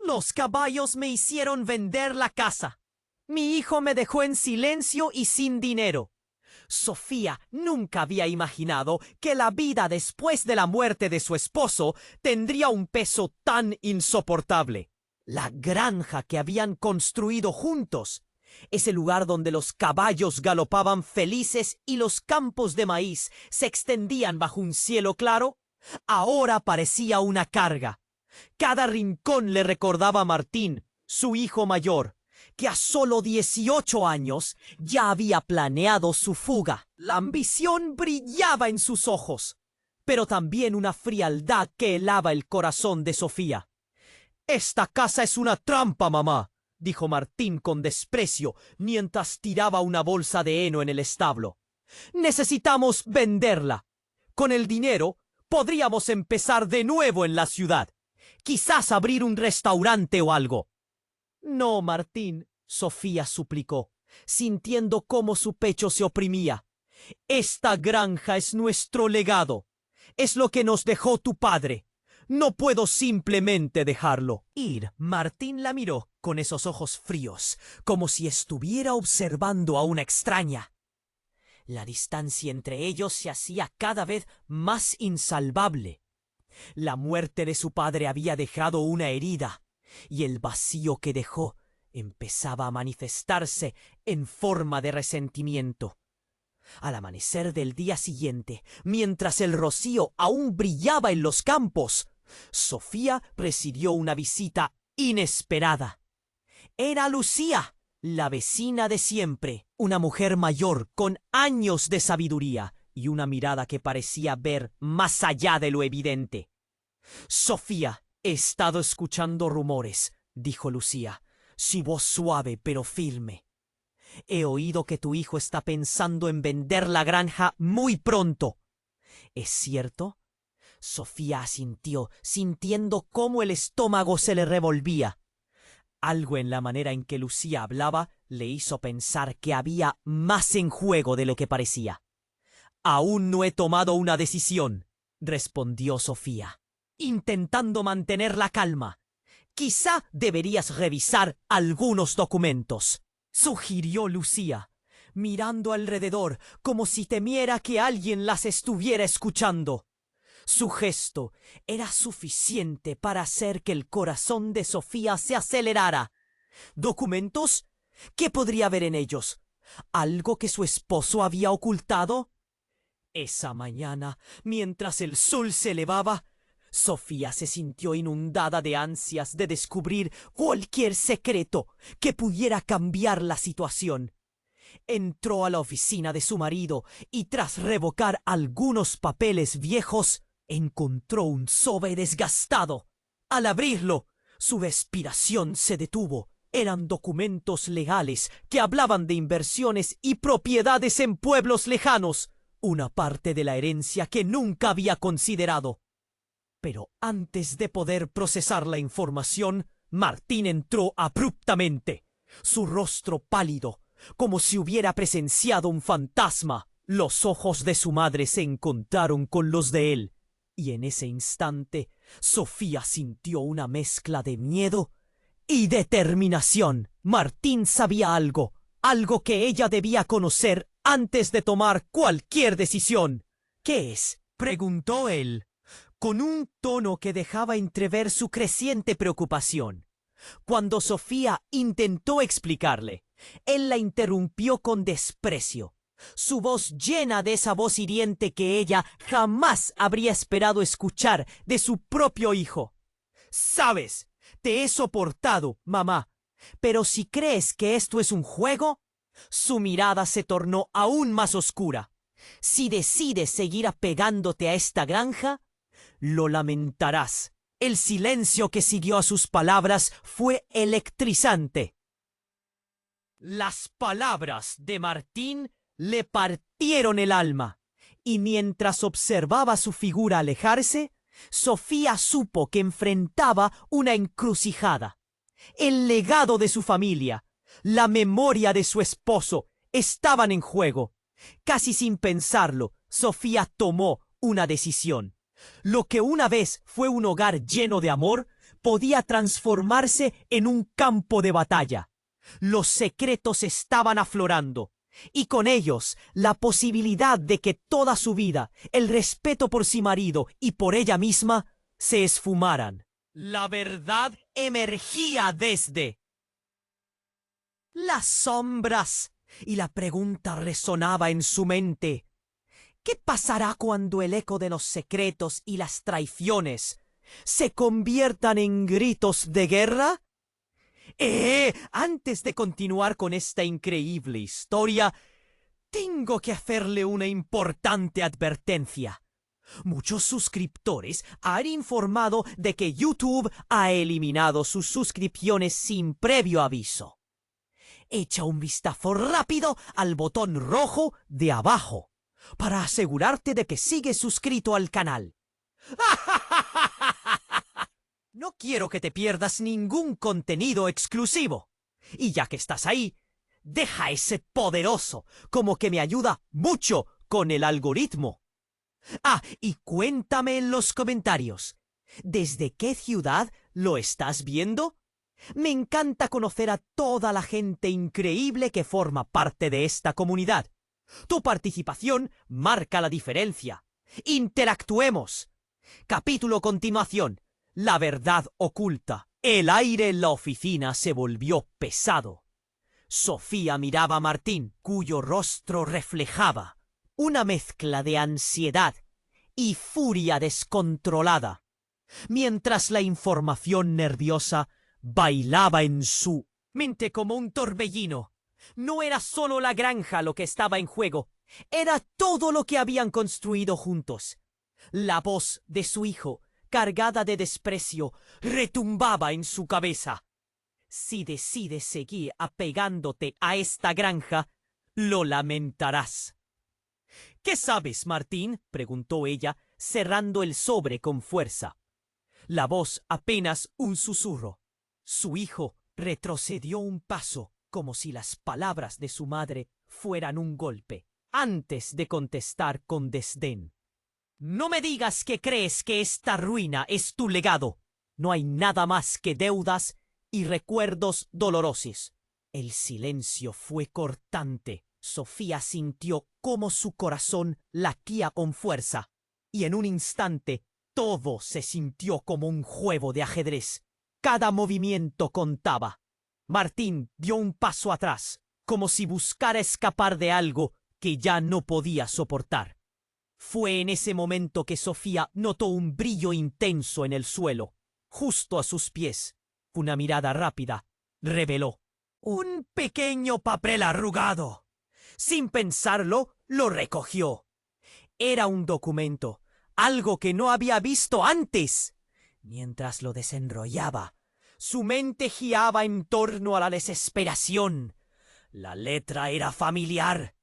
Los caballos me hicieron vender la casa. Mi hijo me dejó en silencio y sin dinero. Sofía nunca había imaginado que la vida después de la muerte de su esposo tendría un peso tan insoportable. La granja que habían construido juntos, ese lugar donde los caballos galopaban felices y los campos de maíz se extendían bajo un cielo claro, ahora parecía una carga. Cada rincón le recordaba a Martín, su hijo mayor, que a solo 18 años ya había planeado su fuga. La ambición brillaba en sus ojos, pero también una frialdad que helaba el corazón de Sofía. «Esta casa es una trampa, mamá», dijo Martín con desprecio mientras tiraba una bolsa de heno en el establo. «Necesitamos venderla. Con el dinero podríamos empezar de nuevo en la ciudad. Quizás abrir un restaurante o algo». «No, Martín», Sofía suplicó, sintiendo cómo su pecho se oprimía. «Esta granja es nuestro legado. Es lo que nos dejó tu padre. No puedo simplemente dejarlo ir». Martín la miró con esos ojos fríos, como si estuviera observando a una extraña. La distancia entre ellos se hacía cada vez más insalvable. La muerte de su padre había dejado una herida, y el vacío que dejó empezaba a manifestarse en forma de resentimiento. Al amanecer del día siguiente, mientras el rocío aún brillaba en los campos, Sofía recibió una visita inesperada. Era Lucía, la vecina de siempre, una mujer mayor con años de sabiduría y una mirada que parecía ver más allá de lo evidente. «Sofía, he estado escuchando rumores», dijo Lucía, su voz suave pero firme. «He oído que tu hijo está pensando en vender la granja muy pronto. ¿Es cierto?» Sofía asintió, sintiendo cómo el estómago se le revolvía. Algo en la manera en que Lucía hablaba le hizo pensar que había más en juego de lo que parecía. «Aún no he tomado una decisión», respondió Sofía, intentando mantener la calma. «Quizá deberías revisar algunos documentos», sugirió Lucía, mirando alrededor como si temiera que alguien las estuviera escuchando. Su gesto era suficiente para hacer que el corazón de Sofía se acelerara. ¿Documentos? ¿Qué podría haber en ellos? ¿Algo que su esposo había ocultado? Esa mañana, mientras el sol se elevaba, Sofía se sintió inundada de ansias de descubrir cualquier secreto que pudiera cambiar la situación. Entró a la oficina de su marido y tras revocar algunos papeles viejos, encontró un sobre desgastado. Al abrirlo, su respiración se detuvo. Eran documentos legales que hablaban de inversiones y propiedades en pueblos lejanos, una parte de la herencia que nunca había considerado. Pero antes de poder procesar la información, Martín entró abruptamente, su rostro pálido, como si hubiera presenciado un fantasma. Los ojos de su madre se encontraron con los de él, y en ese instante Sofía sintió una mezcla de miedo y determinación. Martín sabía algo que ella debía conocer antes de tomar cualquier decisión. «¿Qué es?», preguntó él, con un tono que dejaba entrever su creciente preocupación. Cuando Sofía intentó explicarle, él la interrumpió con desprecio, su voz llena de esa voz hiriente que ella jamás habría esperado escuchar de su propio hijo. «Sabes, te he soportado, mamá, pero si crees que esto es un juego…». Su mirada se tornó aún más oscura. «Si decides seguir apegándote a esta granja, lo lamentarás». El silencio que siguió a sus palabras fue electrizante. Las palabras de Martín le partieron el alma, y mientras observaba su figura alejarse, Sofía supo que enfrentaba una encrucijada. El legado de su familia, la memoria de su esposo, estaban en juego. Casi sin pensarlo, Sofía tomó una decisión. Lo que una vez fue un hogar lleno de amor podía transformarse en un campo de batalla. Los secretos estaban aflorando, y con ellos la posibilidad de que toda su vida, el respeto por su marido y por ella misma, se esfumaran. La verdad emergía desde las sombras, y la pregunta resonaba en su mente: ¿qué pasará cuando el eco de los secretos y las traiciones se conviertan en gritos de guerra? Antes de continuar con esta increíble historia, tengo que hacerle una importante advertencia. Muchos suscriptores han informado de que YouTube ha eliminado sus suscripciones sin previo aviso. Echa un vistazo rápido al botón rojo de abajo para asegurarte de que sigues suscrito al canal. No quiero que te pierdas ningún contenido exclusivo. Y ya que estás ahí, deja ese poderoso, como que me ayuda mucho con el algoritmo. Y cuéntame en los comentarios, ¿desde qué ciudad lo estás viendo? Me encanta conocer a toda la gente increíble que forma parte de esta comunidad. Tu participación marca la diferencia. Interactuemos. Capítulo continuación. La verdad oculta. El aire en la oficina se volvió pesado. Sofía miraba a Martín, cuyo rostro reflejaba una mezcla de ansiedad y furia descontrolada, mientras la información nerviosa bailaba en su mente como un torbellino. No era solo la granja lo que estaba en juego, era todo lo que habían construido juntos. La voz de su hijo, cargada de desprecio, retumbaba en su cabeza. Si decides seguir apegándote a esta granja, lo lamentarás. ¿Qué sabes, Martín?, preguntó ella, cerrando el sobre con fuerza. La voz apenas un susurro. Su hijo retrocedió un paso, como si las palabras de su madre fueran un golpe, antes de contestar con desdén. No me digas que crees que esta ruina es tu legado. No hay nada más que deudas y recuerdos dolorosos. El silencio fue cortante. Sofía sintió cómo su corazón latía con fuerza, y en un instante todo se sintió como un juego de ajedrez. Cada movimiento contaba. Martín dio un paso atrás, como si buscara escapar de algo que ya no podía soportar. Fue en ese momento que Sofía notó un brillo intenso en el suelo, justo a sus pies. Una mirada rápida reveló un pequeño papel arrugado. Sin pensarlo, lo recogió. Era un documento, algo que no había visto antes. Mientras lo desenrollaba, su mente giraba en torno a la desesperación. La letra era familiar.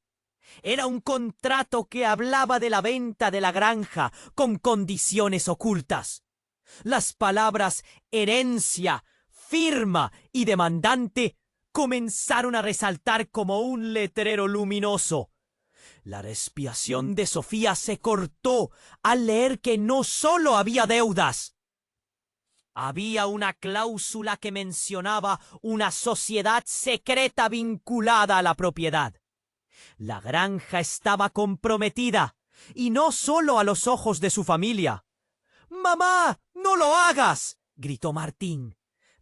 Era un contrato que hablaba de la venta de la granja con condiciones ocultas. Las palabras herencia, firma y demandante comenzaron a resaltar como un letrero luminoso. La respiración de Sofía se cortó al leer que no solo había deudas. Había una cláusula que mencionaba una sociedad secreta vinculada a la propiedad. La granja estaba comprometida, y no solo a los ojos de su familia. «¡Mamá, no lo hagas!», gritó Martín.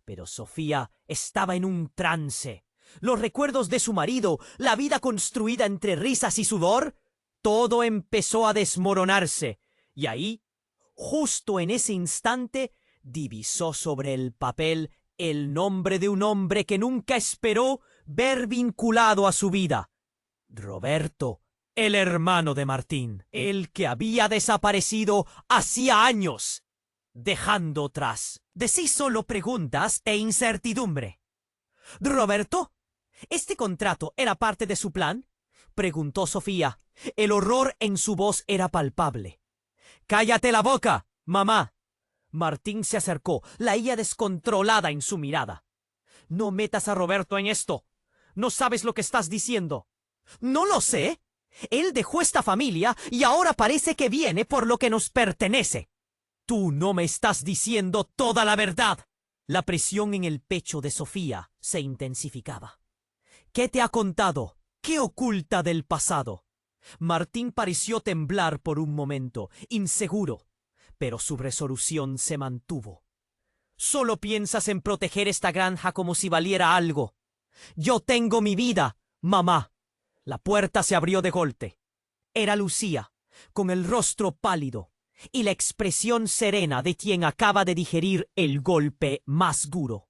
Pero Sofía estaba en un trance. Los recuerdos de su marido, la vida construida entre risas y sudor, todo empezó a desmoronarse. Y ahí, justo en ese instante, divisó sobre el papel el nombre de un hombre que nunca esperó ver vinculado a su vida. Roberto, el hermano de Martín, el que había desaparecido hacía años, dejando tras de sí solo preguntas e incertidumbre. ¿Roberto? ¿Este contrato era parte de su plan?, preguntó Sofía. El horror en su voz era palpable. «¡Cállate la boca, mamá!». Martín se acercó, la ira descontrolada en su mirada. «No metas a Roberto en esto. No sabes lo que estás diciendo». «¿No lo sé? Él dejó esta familia y ahora parece que viene por lo que nos pertenece». «Tú no me estás diciendo toda la verdad», La presión en el pecho de Sofía se intensificaba. ¿Qué te ha contado? ¿Qué oculta del pasado? Martín pareció temblar por un momento, inseguro, pero su resolución se mantuvo. Solo piensas en proteger esta granja como si valiera algo. Yo tengo mi vida, mamá. La puerta se abrió de golpe. Era Lucía, con el rostro pálido y la expresión serena de quien acaba de digerir el golpe más duro.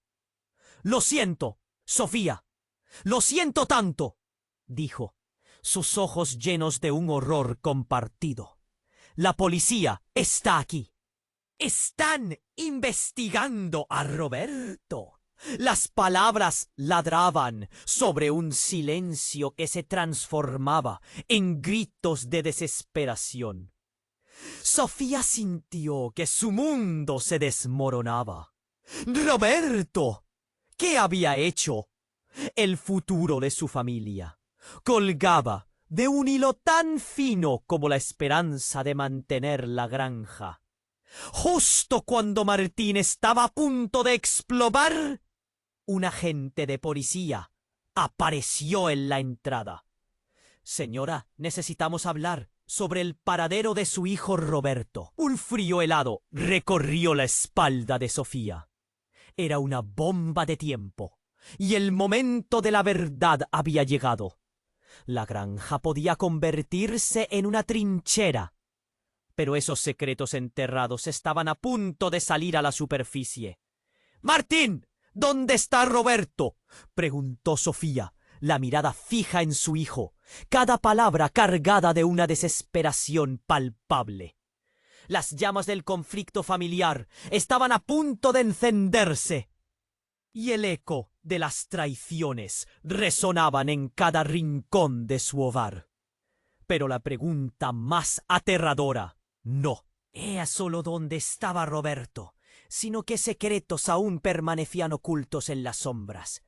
«Lo siento, Sofía. Lo siento tanto», dijo, sus ojos llenos de un horror compartido. «La policía está aquí. Están investigando a Roberto». Las palabras ladraban sobre un silencio que se transformaba en gritos de desesperación. Sofía sintió que su mundo se desmoronaba. «¡Roberto!» ¿Qué había hecho? El futuro de su familia colgaba de un hilo tan fino como la esperanza de mantener la granja. Justo cuando Martín estaba a punto de explotar, un agente de policía apareció en la entrada. «Señora, necesitamos hablar sobre el paradero de su hijo Roberto». Un frío helado recorrió la espalda de Sofía. Era una bomba de tiempo, y el momento de la verdad había llegado. La granja podía convertirse en una trinchera, pero esos secretos enterrados estaban a punto de salir a la superficie. «Martín, ¿dónde está Roberto?», preguntó Sofía, la mirada fija en su hijo, cada palabra cargada de una desesperación palpable. Las llamas del conflicto familiar estaban a punto de encenderse, y el eco de las traiciones resonaban en cada rincón de su hogar. Pero la pregunta más aterradora no era solo dónde estaba Roberto, sino qué secretos aún permanecían ocultos en las sombras,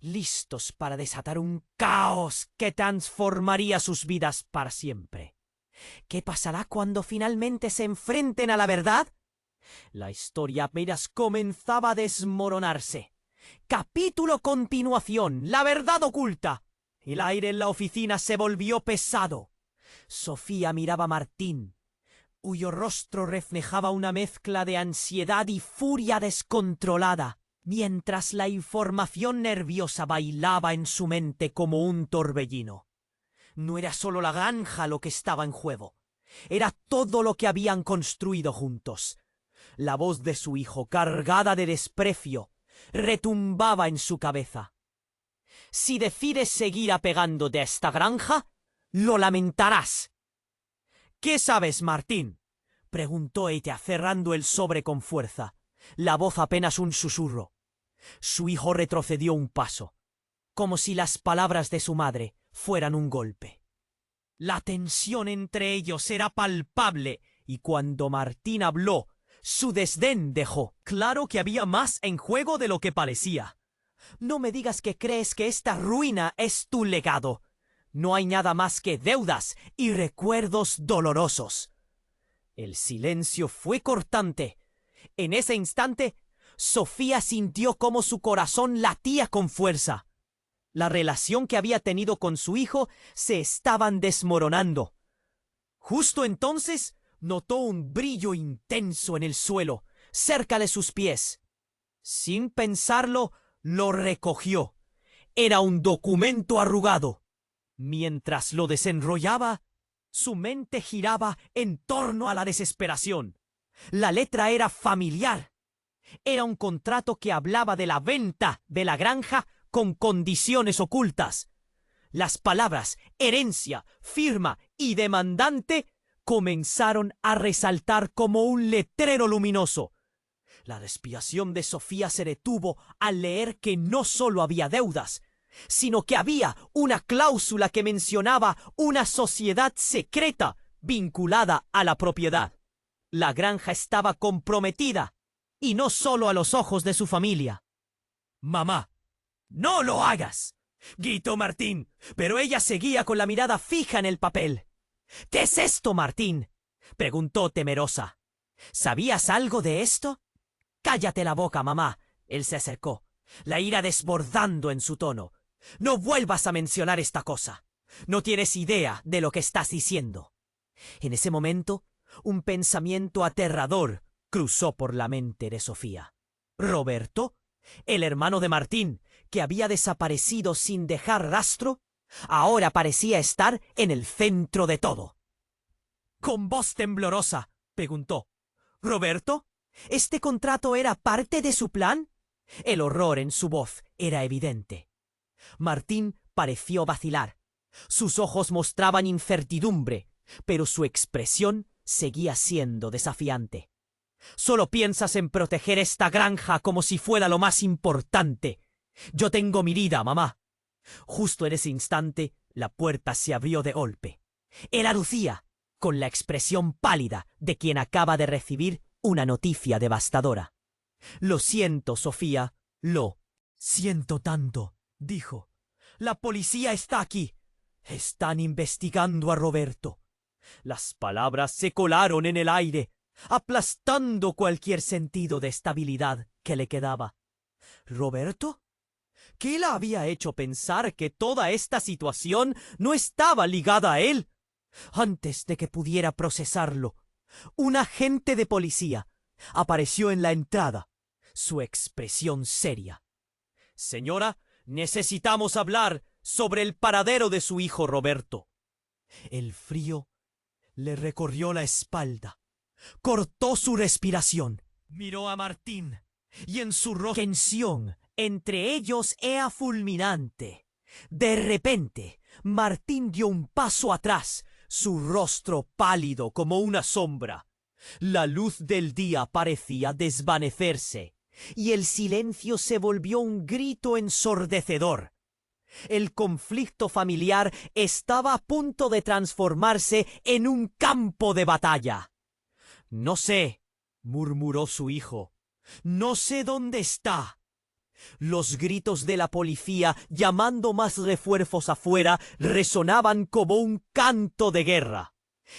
listos para desatar un caos que transformaría sus vidas para siempre. ¿Qué pasará cuando finalmente se enfrenten a la verdad? La historia apenas comenzaba a desmoronarse. Capítulo continuación, la verdad oculta. El aire en la oficina se volvió pesado. Sofía miraba a Martín, cuyo rostro reflejaba una mezcla de ansiedad y furia descontrolada, mientras la información nerviosa bailaba en su mente como un torbellino. No era solo la granja lo que estaba en juego, era todo lo que habían construido juntos. La voz de su hijo, cargada de desprecio, retumbaba en su cabeza. «Si decides seguir apegándote a esta granja, lo lamentarás». «¿Qué sabes, Martín?», preguntó ella, cerrando el sobre con fuerza, la voz apenas un susurro. Su hijo retrocedió un paso, como si las palabras de su madre fueran un golpe. La tensión entre ellos era palpable, y cuando Martín habló, su desdén dejó claro que había más en juego de lo que parecía. «No me digas que crees que esta ruina es tu legado. No hay nada más que deudas y recuerdos dolorosos». El silencio fue cortante. En ese instante, Sofía sintió cómo su corazón latía con fuerza. La relación que había tenido con su hijo se estaban desmoronando. Justo entonces notó un brillo intenso en el suelo, cerca de sus pies. Sin pensarlo, lo recogió. Era un documento arrugado. Mientras lo desenrollaba, su mente giraba en torno a la desesperación. La letra era familiar. Era un contrato que hablaba de la venta de la granja con condiciones ocultas. Las palabras herencia, firma y demandante comenzaron a resaltar como un letrero luminoso. La respiración de Sofía se detuvo al leer que no solo había deudas, sino que había una cláusula que mencionaba una sociedad secreta vinculada a la propiedad. La granja estaba comprometida, y no solo a los ojos de su familia. «Mamá, no lo hagas», gritó Martín, pero ella seguía con la mirada fija en el papel. «¿Qué es esto, Martín?», preguntó temerosa. «¿Sabías algo de esto?». «Cállate la boca, mamá. Él se acercó, la ira desbordando en su tono. «No vuelvas a mencionar esta cosa. No tienes idea de lo que estás diciendo». En ese momento, un pensamiento aterrador cruzó por la mente de Sofía. ¿Roberto? ¿El hermano de Martín, que había desaparecido sin dejar rastro? Ahora parecía estar en el centro de todo. Con voz temblorosa, preguntó: «¿Roberto? ¿Este contrato era parte de su plan?» El horror en su voz era evidente. Martín pareció vacilar. Sus ojos mostraban incertidumbre, pero su expresión seguía siendo desafiante. «Solo piensas en proteger esta granja como si fuera lo más importante. Yo tengo mi vida, mamá». Justo en ese instante, la puerta se abrió de golpe. Era Lucía, con la expresión pálida de quien acaba de recibir una noticia devastadora. «Lo siento, Sofía, lo siento tanto», dijo. «La policía está aquí. Están investigando a Roberto». Las palabras se colaron en el aire, aplastando cualquier sentido de estabilidad que le quedaba. ¿Roberto? ¿Qué la había hecho pensar que toda esta situación no estaba ligada a él? Antes de que pudiera procesarlo, un agente de policía apareció en la entrada, su expresión seria. «Señora, necesitamos hablar sobre el paradero de su hijo Roberto». El frío le recorrió la espalda, cortó su respiración. Miró a Martín y en su rostro tensión entre ellos era fulminante. De repente, Martín dio un paso atrás, su rostro pálido como una sombra. La luz del día parecía desvanecerse y el silencio se volvió un grito ensordecedor. El conflicto familiar estaba a punto de transformarse en un campo de batalla. «No sé», murmuró su hijo. «No sé dónde está». Los gritos de la policía llamando más refuerzos afuera resonaban como un canto de guerra.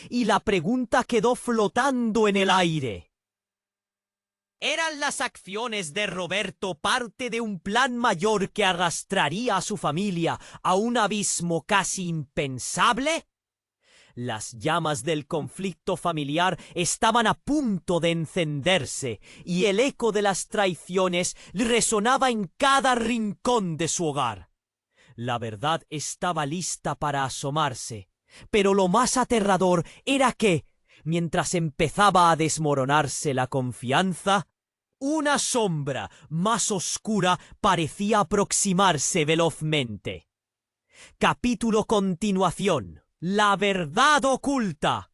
Y la pregunta quedó flotando en el aire. ¿Eran las acciones de Roberto parte de un plan mayor que arrastraría a su familia a un abismo casi impensable? Las llamas del conflicto familiar estaban a punto de encenderse y el eco de las traiciones resonaba en cada rincón de su hogar. La verdad estaba lista para asomarse, pero lo más aterrador era que, mientras empezaba a desmoronarse la confianza, una sombra más oscura parecía aproximarse velozmente. Capítulo continuación. La verdad oculta.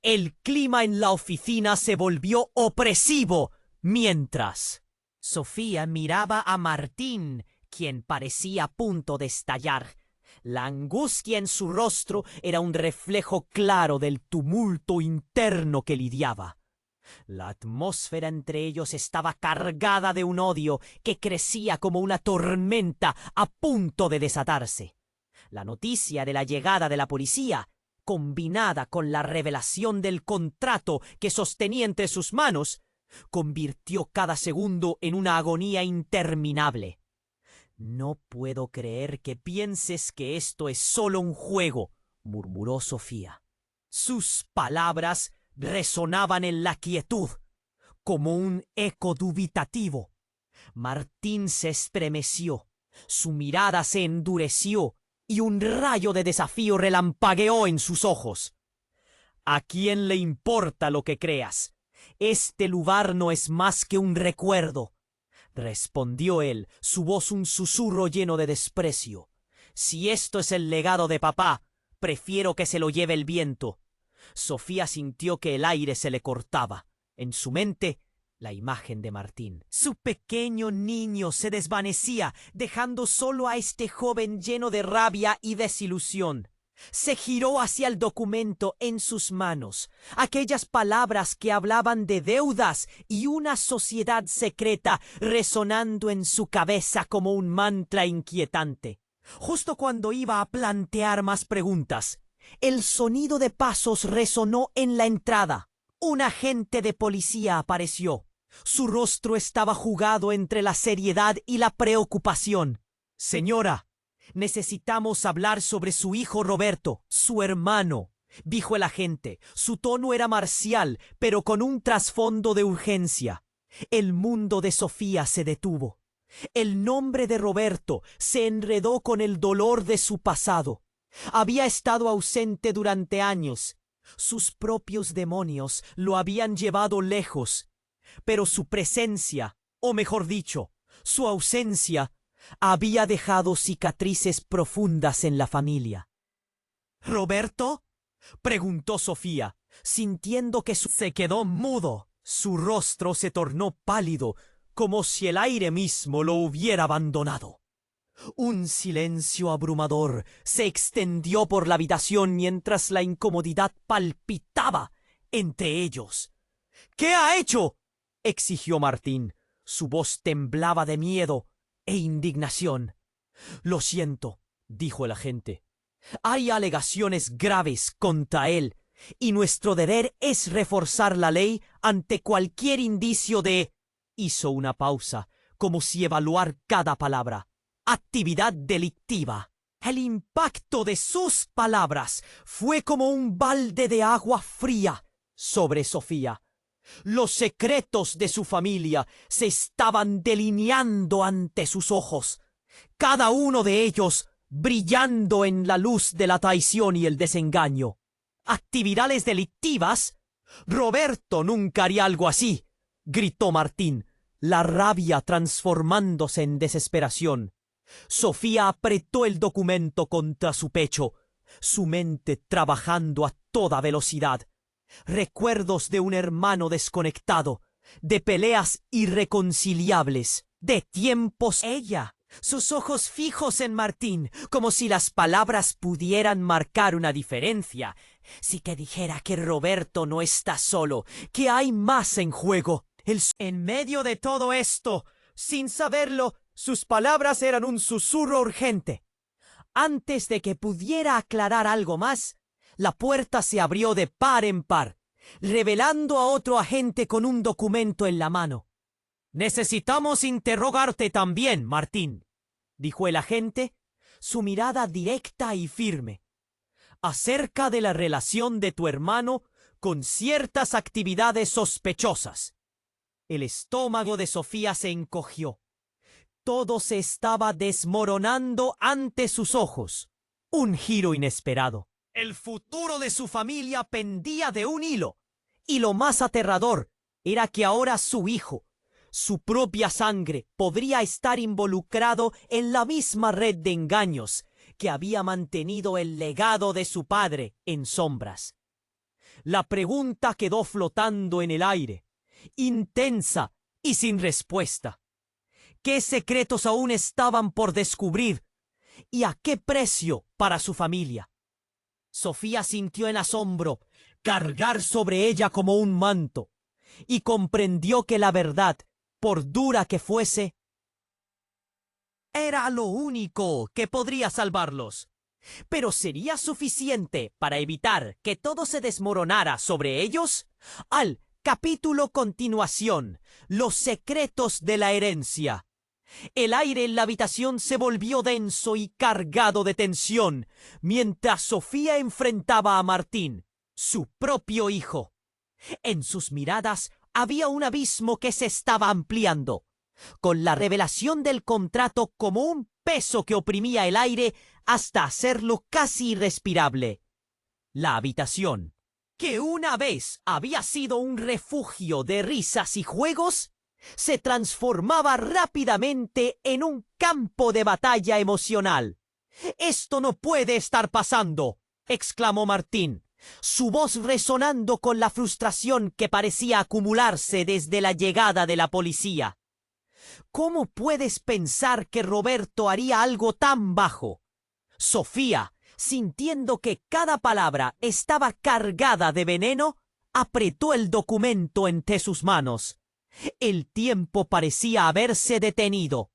El clima en la oficina se volvió opresivo mientras Sofía miraba a Martín, quien parecía a punto de estallar. La angustia en su rostro era un reflejo claro del tumulto interno que lidiaba. La atmósfera entre ellos estaba cargada de un odio que crecía como una tormenta a punto de desatarse. La noticia de la llegada de la policía, combinada con la revelación del contrato que sostenía entre sus manos, convirtió cada segundo en una agonía interminable. «No puedo creer que pienses que esto es solo un juego», murmuró Sofía. Sus palabras resonaban en la quietud, como un eco dubitativo. Martín se estremeció, su mirada se endureció y un rayo de desafío relampagueó en sus ojos. «¿A quién le importa lo que creas? Este lugar no es más que un recuerdo», respondió él, su voz un susurro lleno de desprecio. «Si esto es el legado de papá, prefiero que se lo lleve el viento». Sofía sintió que el aire se le cortaba. En su mente, la imagen de Martín. Su pequeño niño se desvanecía, dejando solo a este joven lleno de rabia y desilusión. Se giró hacia el documento en sus manos, aquellas palabras que hablaban de deudas y una sociedad secreta resonando en su cabeza como un mantra inquietante. Justo cuando iba a plantear más preguntas, el sonido de pasos resonó en la entrada. Un agente de policía apareció. Su rostro estaba jugado entre la seriedad y la preocupación. «Señora, necesitamos hablar sobre su hijo Roberto, su hermano», dijo el agente. Su tono era marcial, pero con un trasfondo de urgencia. El mundo de Sofía se detuvo. El nombre de Roberto se enredó con el dolor de su pasado. Había estado ausente durante años. Sus propios demonios lo habían llevado lejos. Pero su presencia, o mejor dicho, su ausencia, había dejado cicatrices profundas en la familia. «¿Roberto?», preguntó Sofía, sintiendo que se quedó mudo. Su rostro se tornó pálido, como si el aire mismo lo hubiera abandonado. Un silencio abrumador se extendió por la habitación mientras la incomodidad palpitaba entre ellos. «¿Qué ha hecho?», exigió Martín. Su voz temblaba de miedo e indignación. «Lo siento», dijo el agente. «Hay alegaciones graves contra él, y nuestro deber es reforzar la ley ante cualquier indicio de...». Hizo una pausa, como si evaluar cada palabra. «Actividad delictiva». El impacto de sus palabras fue como un balde de agua fría sobre Sofía. Los secretos de su familia se estaban delineando ante sus ojos, cada uno de ellos brillando en la luz de la traición y el desengaño. «¿Actividades delictivas? Roberto nunca haría algo así», gritó Martín, la rabia transformándose en desesperación. Sofía apretó el documento contra su pecho, su mente trabajando a toda velocidad. Recuerdos de un hermano desconectado, de peleas irreconciliables, de tiempos. Ella, sus ojos fijos en Martín, como si las palabras pudieran marcar una diferencia. Si que dijera que Roberto no está solo, que hay más en juego. En medio de todo esto, sin saberlo, sus palabras eran un susurro urgente. Antes de que pudiera aclarar algo más, la puerta se abrió de par en par, revelando a otro agente con un documento en la mano. «Necesitamos interrogarte también, Martín», dijo el agente, su mirada directa y firme, «acerca de la relación de tu hermano con ciertas actividades sospechosas». El estómago de Sofía se encogió. Todo se estaba desmoronando ante sus ojos. Un giro inesperado. El futuro de su familia pendía de un hilo. Y lo más aterrador era que ahora su hijo, su propia sangre, podría estar involucrado en la misma red de engaños que había mantenido el legado de su padre en sombras. La pregunta quedó flotando en el aire, intensa y sin respuesta. ¿Qué secretos aún estaban por descubrir? ¿Y a qué precio para su familia? Sofía sintió en asombro cargar sobre ella como un manto y comprendió que la verdad, por dura que fuese, era lo único que podría salvarlos. ¿Pero sería suficiente para evitar que todo se desmoronara sobre ellos? Al capítulo continuación, los secretos de la herencia. El aire en la habitación se volvió denso y cargado de tensión, mientras Sofía enfrentaba a Martín, su propio hijo. En sus miradas había un abismo que se estaba ampliando, con la revelación del contrato como un peso que oprimía el aire hasta hacerlo casi irrespirable. La habitación, que una vez había sido un refugio de risas y juegos, se transformaba rápidamente en un campo de batalla emocional. «Esto no puede estar pasando», exclamó Martín, su voz resonando con la frustración que parecía acumularse desde la llegada de la policía. «¿Cómo puedes pensar que Roberto haría algo tan bajo?» Sofía, sintiendo que cada palabra estaba cargada de veneno, apretó el documento entre sus manos. El tiempo parecía haberse detenido.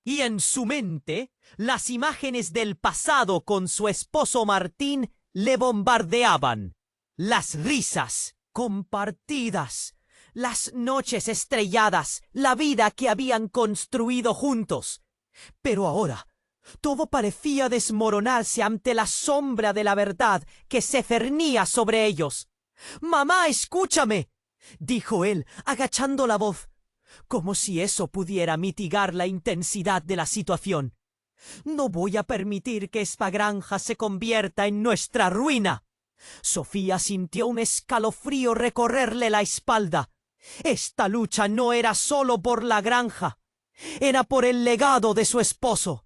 Y en su mente, las imágenes del pasado con su esposo Martín le bombardeaban. Las risas compartidas, las noches estrelladas, la vida que habían construido juntos. Pero ahora todo parecía desmoronarse ante la sombra de la verdad que se cernía sobre ellos. «Mamá, escúchame», dijo él, agachando la voz, como si eso pudiera mitigar la intensidad de la situación. «No voy a permitir que esta granja se convierta en nuestra ruina». Sofía sintió un escalofrío recorrerle la espalda. Esta lucha no era solo por la granja, era por el legado de su esposo,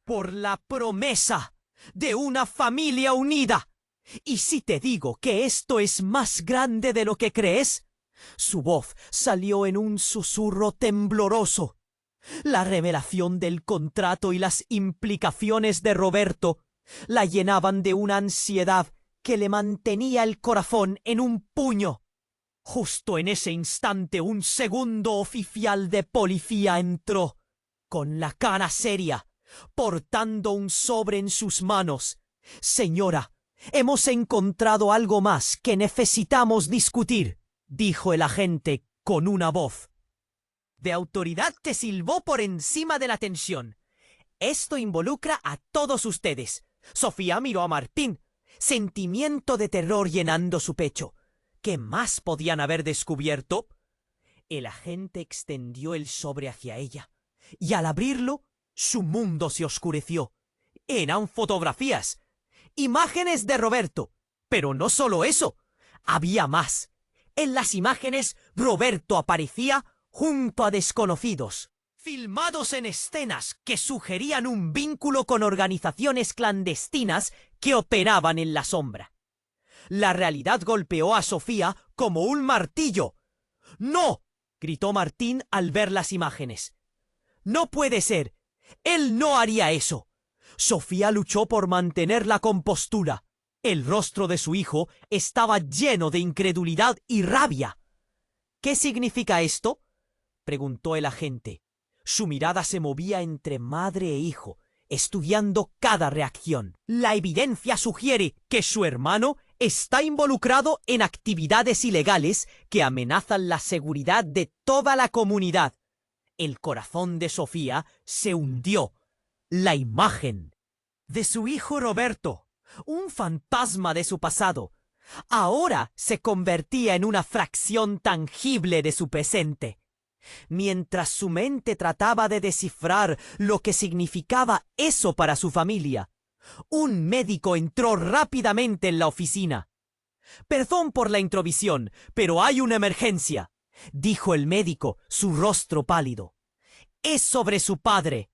por la promesa de una familia unida. Y si te digo que esto es más grande de lo que crees, su voz salió en un susurro tembloroso. La revelación del contrato y las implicaciones de Roberto la llenaban de una ansiedad que le mantenía el corazón en un puño. Justo en ese instante un segundo oficial de policía entró, con la cara seria, portando un sobre en sus manos. «Señora, hemos encontrado algo más que necesitamos discutir», dijo el agente con una voz de autoridad que silbó por encima de la tensión. «Esto involucra a todos ustedes». Sofía miró a Martín, sentimiento de terror llenando su pecho. ¿Qué más podían haber descubierto? El agente extendió el sobre hacia ella, y al abrirlo, su mundo se oscureció. Eran fotografías, imágenes de Roberto. Pero no solo eso, había más. En las imágenes, Roberto aparecía junto a desconocidos, filmados en escenas que sugerían un vínculo con organizaciones clandestinas que operaban en la sombra. La realidad golpeó a Sofía como un martillo. «¡No!», gritó Martín al ver las imágenes. «No puede ser. Él no haría eso». Sofía luchó por mantener la compostura. El rostro de su hijo estaba lleno de incredulidad y rabia. «¿Qué significa esto?», preguntó el agente. Su mirada se movía entre madre e hijo, estudiando cada reacción. «La evidencia sugiere que su hermano está involucrado en actividades ilegales que amenazan la seguridad de toda la comunidad». El corazón de Sofía se hundió. La imagen de su hijo Roberto, un fantasma de su pasado, ahora se convertía en una fracción tangible de su presente. Mientras su mente trataba de descifrar lo que significaba eso para su familia, un médico entró rápidamente en la oficina. «Perdón por la introvisión, pero hay una emergencia», dijo el médico, su rostro pálido. «Es sobre su padre».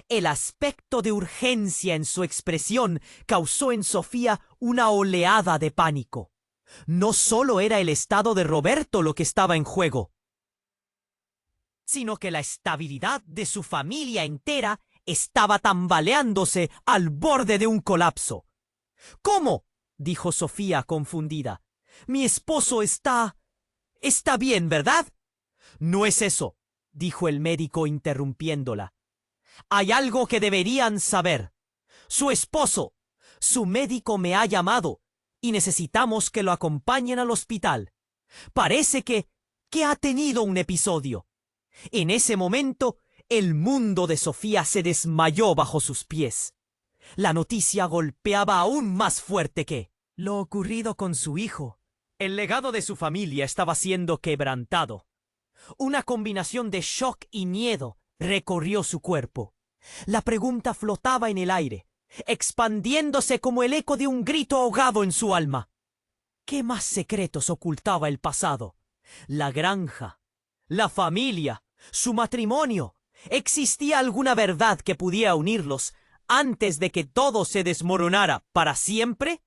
El aspecto de urgencia en su expresión causó en Sofía una oleada de pánico. No solo era el estado de Roberto lo que estaba en juego, sino que la estabilidad de su familia entera estaba tambaleándose al borde de un colapso. «¿Cómo?», dijo Sofía confundida. «Mi esposo está bien, ¿verdad?». «No es eso», dijo el médico interrumpiéndola. «Hay algo que deberían saber. Su médico me ha llamado y necesitamos que lo acompañen al hospital. Parece que ha tenido un episodio». En ese momento, el mundo de Sofía se desmayó bajo sus pies. La noticia golpeaba aún más fuerte que lo ocurrido con su hijo. El legado de su familia estaba siendo quebrantado. Una combinación de shock y miedo recorrió su cuerpo. La pregunta flotaba en el aire, expandiéndose como el eco de un grito ahogado en su alma. ¿Qué más secretos ocultaba el pasado? La granja, la familia, su matrimonio. ¿Existía alguna verdad que pudiera unirlos antes de que todo se desmoronara para siempre?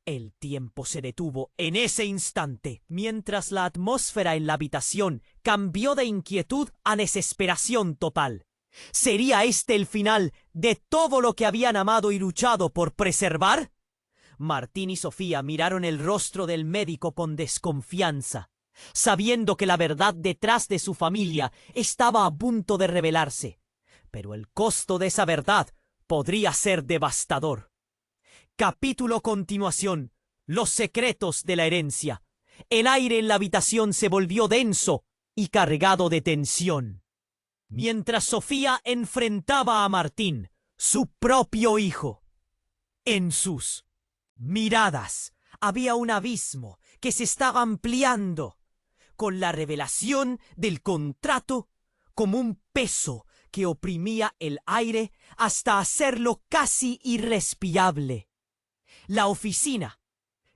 El tiempo se detuvo en ese instante, mientras la atmósfera en la habitación cambió de inquietud a desesperación total. ¿Sería este el final de todo lo que habían amado y luchado por preservar? Martín y Sofía miraron el rostro del médico con desconfianza, sabiendo que la verdad detrás de su familia estaba a punto de revelarse. Pero el costo de esa verdad podría ser devastador. Capítulo continuación. Los secretos de la herencia. El aire en la habitación se volvió denso y cargado de tensión. Mientras Sofía enfrentaba a Martín, su propio hijo. En sus miradas había un abismo que se estaba ampliando, con la revelación del contrato como un peso que oprimía el aire hasta hacerlo casi irrespirable. La oficina,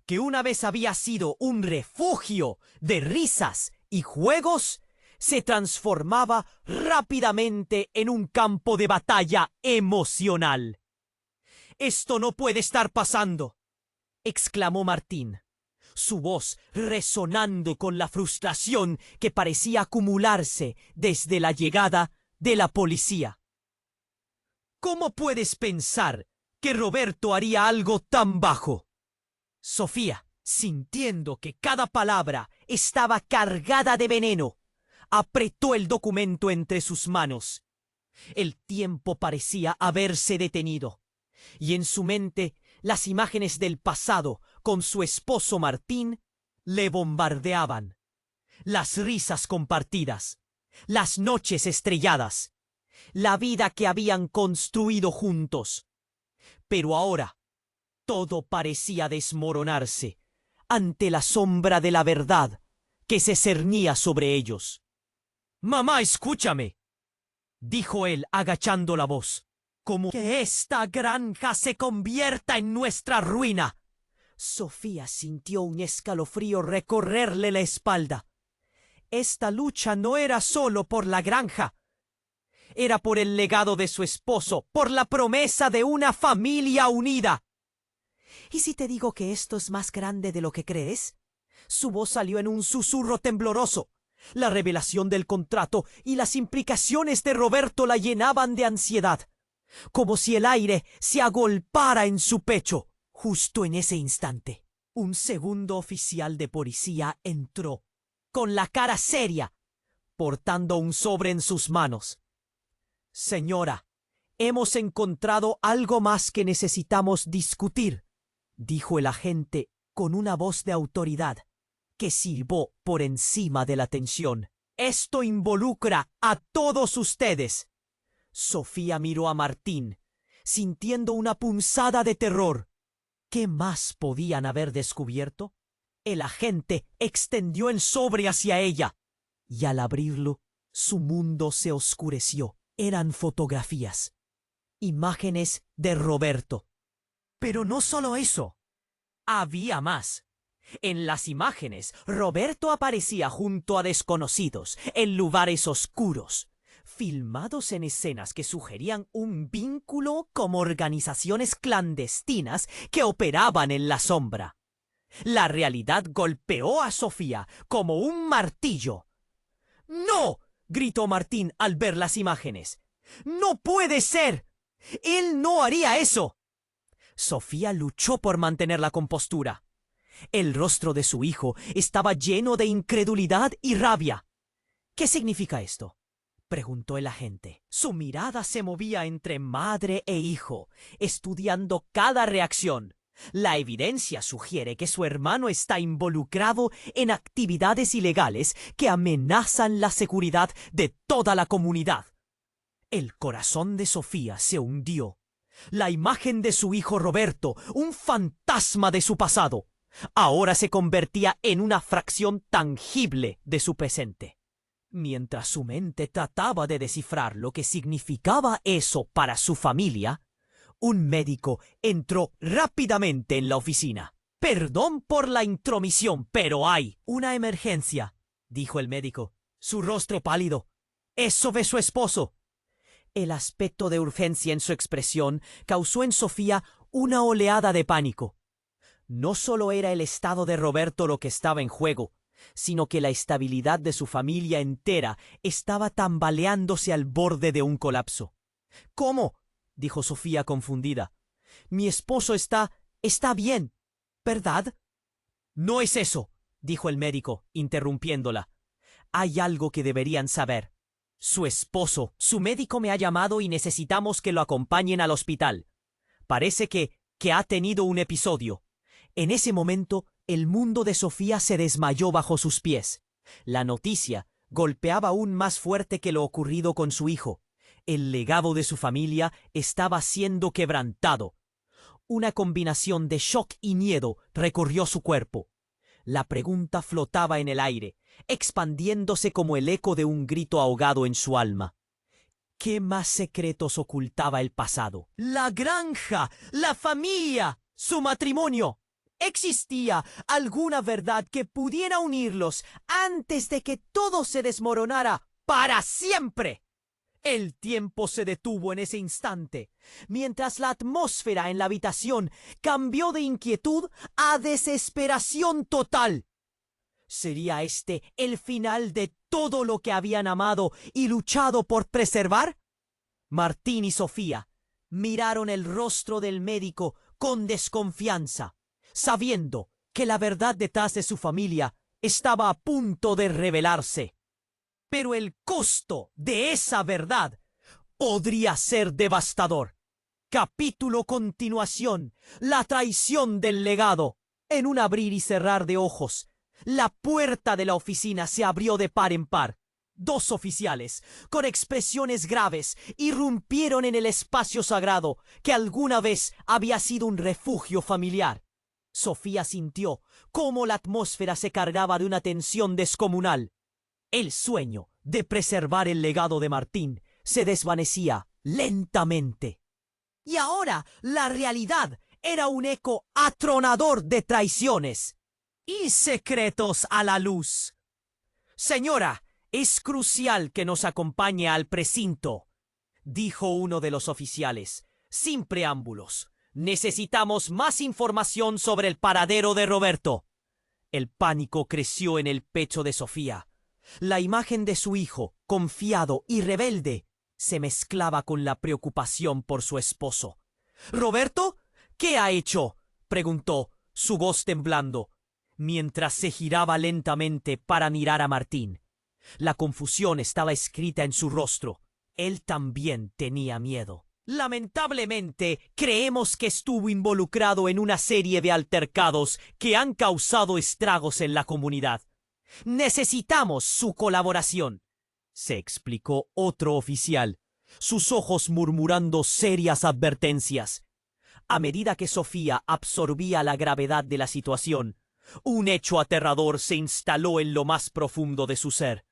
que una vez había sido un refugio de risas y juegos, se transformaba rápidamente en un campo de batalla emocional. «Esto no puede estar pasando», exclamó Martín, su voz resonando con la frustración que parecía acumularse desde la llegada de la policía. «¿Cómo puedes pensar que Roberto haría algo tan bajo?» Sofía, sintiendo que cada palabra estaba cargada de veneno, apretó el documento entre sus manos. El tiempo parecía haberse detenido, y en su mente las imágenes del pasado con su esposo Martín le bombardeaban. Las risas compartidas, las noches estrelladas, la vida que habían construido juntos. Pero ahora todo parecía desmoronarse ante la sombra de la verdad que se cernía sobre ellos. «Mamá, escúchame», dijo él agachando la voz. «Como que esta granja se convierta en nuestra ruina». Sofía sintió un escalofrío recorrerle la espalda. Esta lucha no era solo por la granja. Era por el legado de su esposo, por la promesa de una familia unida. «¿Y si te digo que esto es más grande de lo que crees?» Su voz salió en un susurro tembloroso. La revelación del contrato y las implicaciones de Roberto la llenaban de ansiedad, como si el aire se agolpara en su pecho. Justo en ese instante, un segundo oficial de policía entró, con la cara seria, portando un sobre en sus manos. «Señora, hemos encontrado algo más que necesitamos discutir», dijo el agente con una voz de autoridad que silbó por encima de la tensión. «Esto involucra a todos ustedes». Sofía miró a Martín, sintiendo una punzada de terror. ¿Qué más podían haber descubierto? El agente extendió el sobre hacia ella, y al abrirlo, su mundo se oscureció. Eran fotografías, imágenes de Roberto. Pero no solo eso. Había más. En las imágenes, Roberto aparecía junto a desconocidos, en lugares oscuros, filmados en escenas que sugerían un vínculo como organizaciones clandestinas que operaban en la sombra. La realidad golpeó a Sofía como un martillo. «¡No!», gritó Martín al ver las imágenes. «¡No puede ser! ¡Él no haría eso!». Sofía luchó por mantener la compostura. El rostro de su hijo estaba lleno de incredulidad y rabia. «¿Qué significa esto?», preguntó el agente. Su mirada se movía entre madre e hijo, estudiando cada reacción. La evidencia sugiere que su hermano está involucrado en actividades ilegales que amenazan la seguridad de toda la comunidad. El corazón de Sofía se hundió. La imagen de su hijo Roberto, un fantasma de su pasado, ahora se convertía en una fracción tangible de su presente. Mientras su mente trataba de descifrar lo que significaba eso para su familia, un médico entró rápidamente en la oficina. «Perdón por la intromisión, pero hay una emergencia», dijo el médico, su rostro pálido. «Es sobre su esposo». El aspecto de urgencia en su expresión causó en Sofía una oleada de pánico. No solo era el estado de Roberto lo que estaba en juego, sino que la estabilidad de su familia entera estaba tambaleándose al borde de un colapso. «¿Cómo?», dijo Sofía confundida. «Mi esposo está bien, ¿verdad?». «No es eso», dijo el médico, interrumpiéndola. «Hay algo que deberían saber. Su esposo, su médico me ha llamado y necesitamos que lo acompañen al hospital. Parece que ha tenido un episodio». En ese momento El mundo de Sofía se desmayó bajo sus pies. La noticia golpeaba aún más fuerte que lo ocurrido con su hijo. El legado de su familia estaba siendo quebrantado. Una combinación de shock y miedo recorrió su cuerpo. La pregunta flotaba en el aire, expandiéndose como el eco de un grito ahogado en su alma. ¿Qué más secretos ocultaba el pasado? La granja, la familia, su matrimonio. ¿Existía alguna verdad que pudiera unirlos antes de que todo se desmoronara para siempre? El tiempo se detuvo en ese instante, mientras la atmósfera en la habitación cambió de inquietud a desesperación total. ¿Sería este el final de todo lo que habían amado y luchado por preservar? Martín y Sofía miraron el rostro del médico con desconfianza, sabiendo que la verdad detrás de su familia estaba a punto de revelarse. Pero el costo de esa verdad podría ser devastador. Capítulo continuación: la traición del legado. En un abrir y cerrar de ojos, la puerta de la oficina se abrió de par en par. Dos oficiales, con expresiones graves, irrumpieron en el espacio sagrado que alguna vez había sido un refugio familiar. Sofía sintió cómo la atmósfera se cargaba de una tensión descomunal. El sueño de preservar el legado de Martín se desvanecía lentamente. Y ahora la realidad era un eco atronador de traiciones y secretos a la luz. Señora, es crucial que nos acompañe al precinto, dijo uno de los oficiales, sin preámbulos. Necesitamos más información sobre el paradero de Roberto. El pánico creció en el pecho de Sofía. La imagen de su hijo, confiado y rebelde, se mezclaba con la preocupación por su esposo. ¿Roberto? ¿Qué ha hecho?, preguntó, su voz temblando, mientras se giraba lentamente para mirar a Martín. La confusión estaba escrita en su rostro. Él también tenía miedo. Lamentablemente, creemos que estuvo involucrado en una serie de altercados que han causado estragos en la comunidad. Necesitamos su colaboración, se explicó otro oficial, sus ojos murmurando serias advertencias. A medida que Sofía absorbía la gravedad de la situación, un hecho aterrador se instaló en lo más profundo de su ser.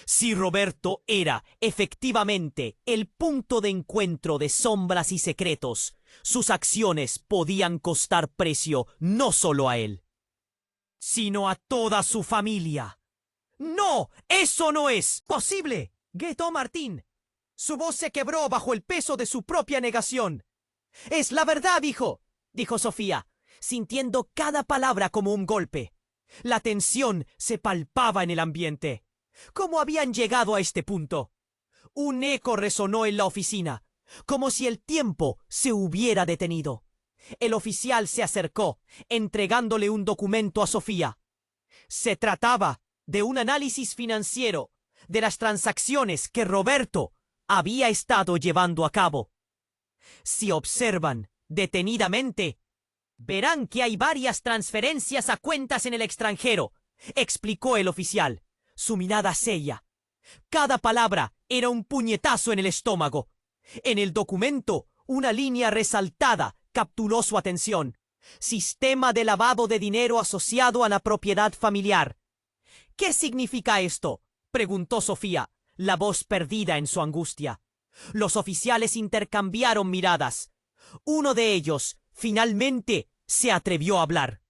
Si Roberto era efectivamente el punto de encuentro de sombras y secretos, sus acciones podían costar precio no solo a él, sino a toda su familia. ¡No! ¡Eso no es posible!, gritó Martín. Su voz se quebró bajo el peso de su propia negación. «Es la verdad, hijo», dijo Sofía, sintiendo cada palabra como un golpe. La tensión se palpaba en el ambiente. ¿Cómo habían llegado a este punto? Un eco resonó en la oficina, como si el tiempo se hubiera detenido. El oficial se acercó, entregándole un documento a Sofía. Se trataba de un análisis financiero de las transacciones que Roberto había estado llevando a cabo. Si observan detenidamente, verán que hay varias transferencias a cuentas en el extranjero, explicó el oficial, su mirada seria. Cada palabra era un puñetazo en el estómago. En el documento, una línea resaltada capturó su atención. Sistema de lavado de dinero asociado a la propiedad familiar. ¿Qué significa esto?, preguntó Sofía, la voz perdida en su angustia. Los oficiales intercambiaron miradas. Uno de ellos, finalmente, se atrevió a hablar.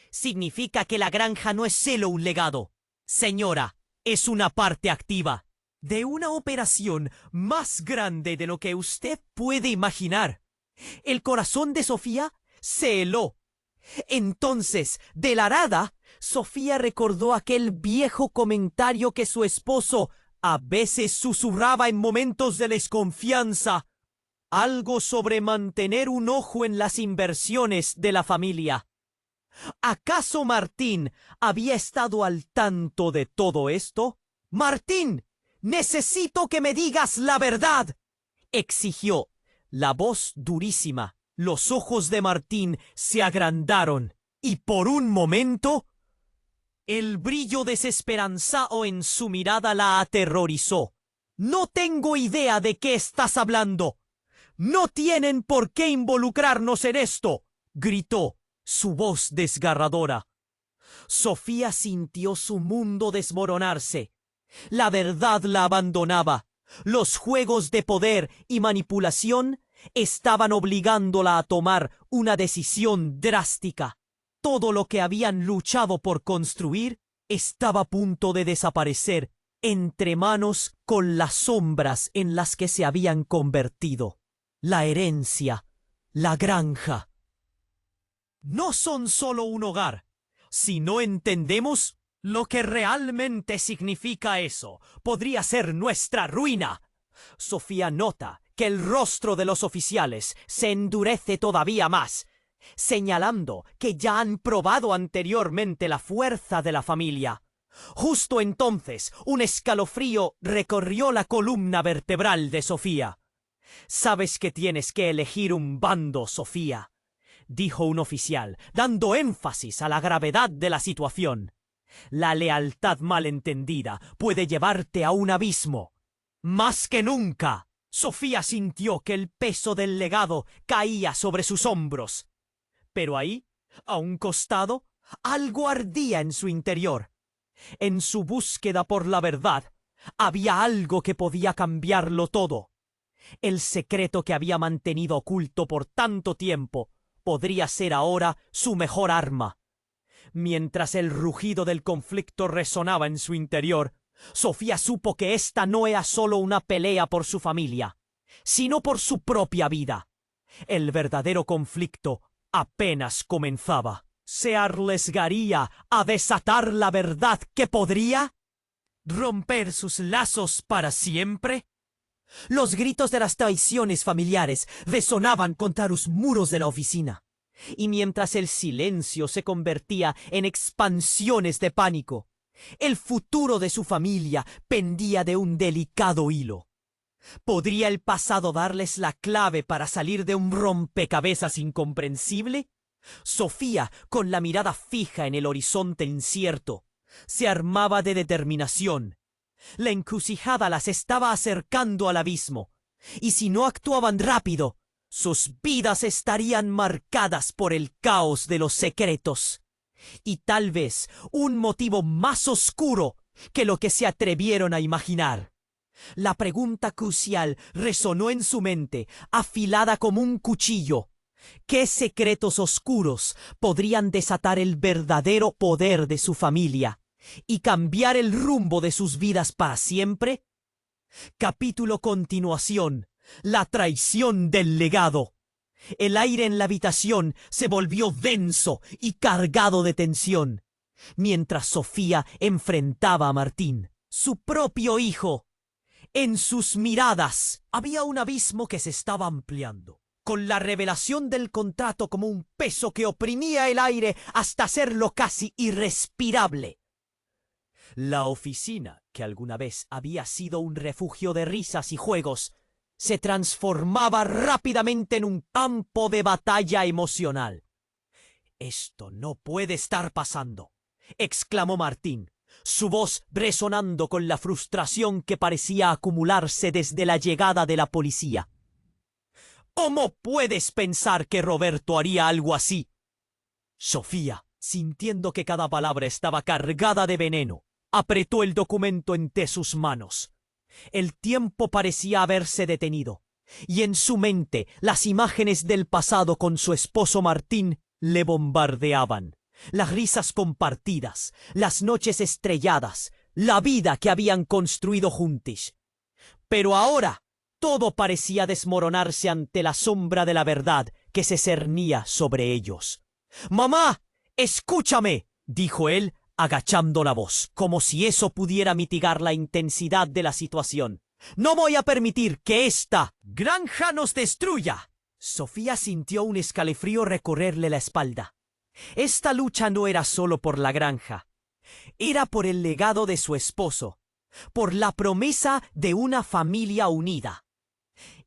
Significa que la granja no es solo un legado. Señora, es una parte activa de una operación más grande de lo que usted puede imaginar. El corazón de Sofía se heló. Entonces, de la nada, Sofía recordó aquel viejo comentario que su esposo a veces susurraba en momentos de desconfianza. Algo sobre mantener un ojo en las inversiones de la familia. ¿Acaso Martín había estado al tanto de todo esto? «Martín, necesito que me digas la verdad», exigió, la voz durísima. Los ojos de Martín se agrandaron y por un momento el brillo desesperanzado en su mirada la aterrorizó. «No tengo idea de qué estás hablando. No tienen por qué involucrarnos en esto», gritó, su voz desgarradora. Sofía sintió su mundo desmoronarse. La verdad la abandonaba. Los juegos de poder y manipulación estaban obligándola a tomar una decisión drástica. Todo lo que habían luchado por construir estaba a punto de desaparecer entre manos con las sombras en las que se habían convertido. La herencia, la granja. No son solo un hogar. Si no entendemos lo que realmente significa eso, podría ser nuestra ruina. Sofía nota que el rostro de los oficiales se endurece todavía más, señalando que ya han probado anteriormente la fuerza de la familia. Justo entonces, un escalofrío recorrió la columna vertebral de Sofía. «Sabes que tienes que elegir un bando, Sofía», dijo un oficial, dando énfasis a la gravedad de la situación. «La lealtad malentendida puede llevarte a un abismo». Más que nunca, Sofía sintió que el peso del legado caía sobre sus hombros. Pero ahí, a un costado, algo ardía en su interior. En su búsqueda por la verdad, había algo que podía cambiarlo todo. El secreto que había mantenido oculto por tanto tiempo podría ser ahora su mejor arma. Mientras el rugido del conflicto resonaba en su interior, Sofía supo que esta no era solo una pelea por su familia, sino por su propia vida. El verdadero conflicto apenas comenzaba. ¿Se arriesgaría a desatar la verdad que podría romper sus lazos para siempre? Los gritos de las traiciones familiares resonaban contra los muros de la oficina, y mientras el silencio se convertía en expansiones de pánico, el futuro de su familia pendía de un delicado hilo. ¿Podría el pasado darles la clave para salir de un rompecabezas incomprensible? Sofía, con la mirada fija en el horizonte incierto, se armaba de determinación. La encrucijada las estaba acercando al abismo, y si no actuaban rápido, sus vidas estarían marcadas por el caos de los secretos. Y tal vez un motivo más oscuro que lo que se atrevieron a imaginar. La pregunta crucial resonó en su mente, afilada como un cuchillo. ¿Qué secretos oscuros podrían desatar el verdadero poder de su familia y cambiar el rumbo de sus vidas para siempre? Capítulo continuación. La traición del legado. El aire en la habitación se volvió denso y cargado de tensión, mientras Sofía enfrentaba a Martín, su propio hijo. En sus miradas había un abismo que se estaba ampliando, con la revelación del contrato como un peso que oprimía el aire hasta hacerlo casi irrespirable. La oficina, que alguna vez había sido un refugio de risas y juegos, se transformaba rápidamente en un campo de batalla emocional. «Esto no puede estar pasando», exclamó Martín, su voz resonando con la frustración que parecía acumularse desde la llegada de la policía. «¿Cómo puedes pensar que Roberto haría algo así?» Sofía, sintiendo que cada palabra estaba cargada de veneno, apretó el documento entre sus manos. El tiempo parecía haberse detenido, y en su mente las imágenes del pasado con su esposo Martín le bombardeaban. Las risas compartidas, las noches estrelladas, la vida que habían construido juntos. Pero ahora todo parecía desmoronarse ante la sombra de la verdad que se cernía sobre ellos. «¡Mamá! ¡Escúchame!», dijo él, agachando la voz, como si eso pudiera mitigar la intensidad de la situación. «No voy a permitir que esta granja nos destruya». Sofía sintió un escalofrío recorrerle la espalda. Esta lucha no era solo por la granja. Era por el legado de su esposo, por la promesa de una familia unida.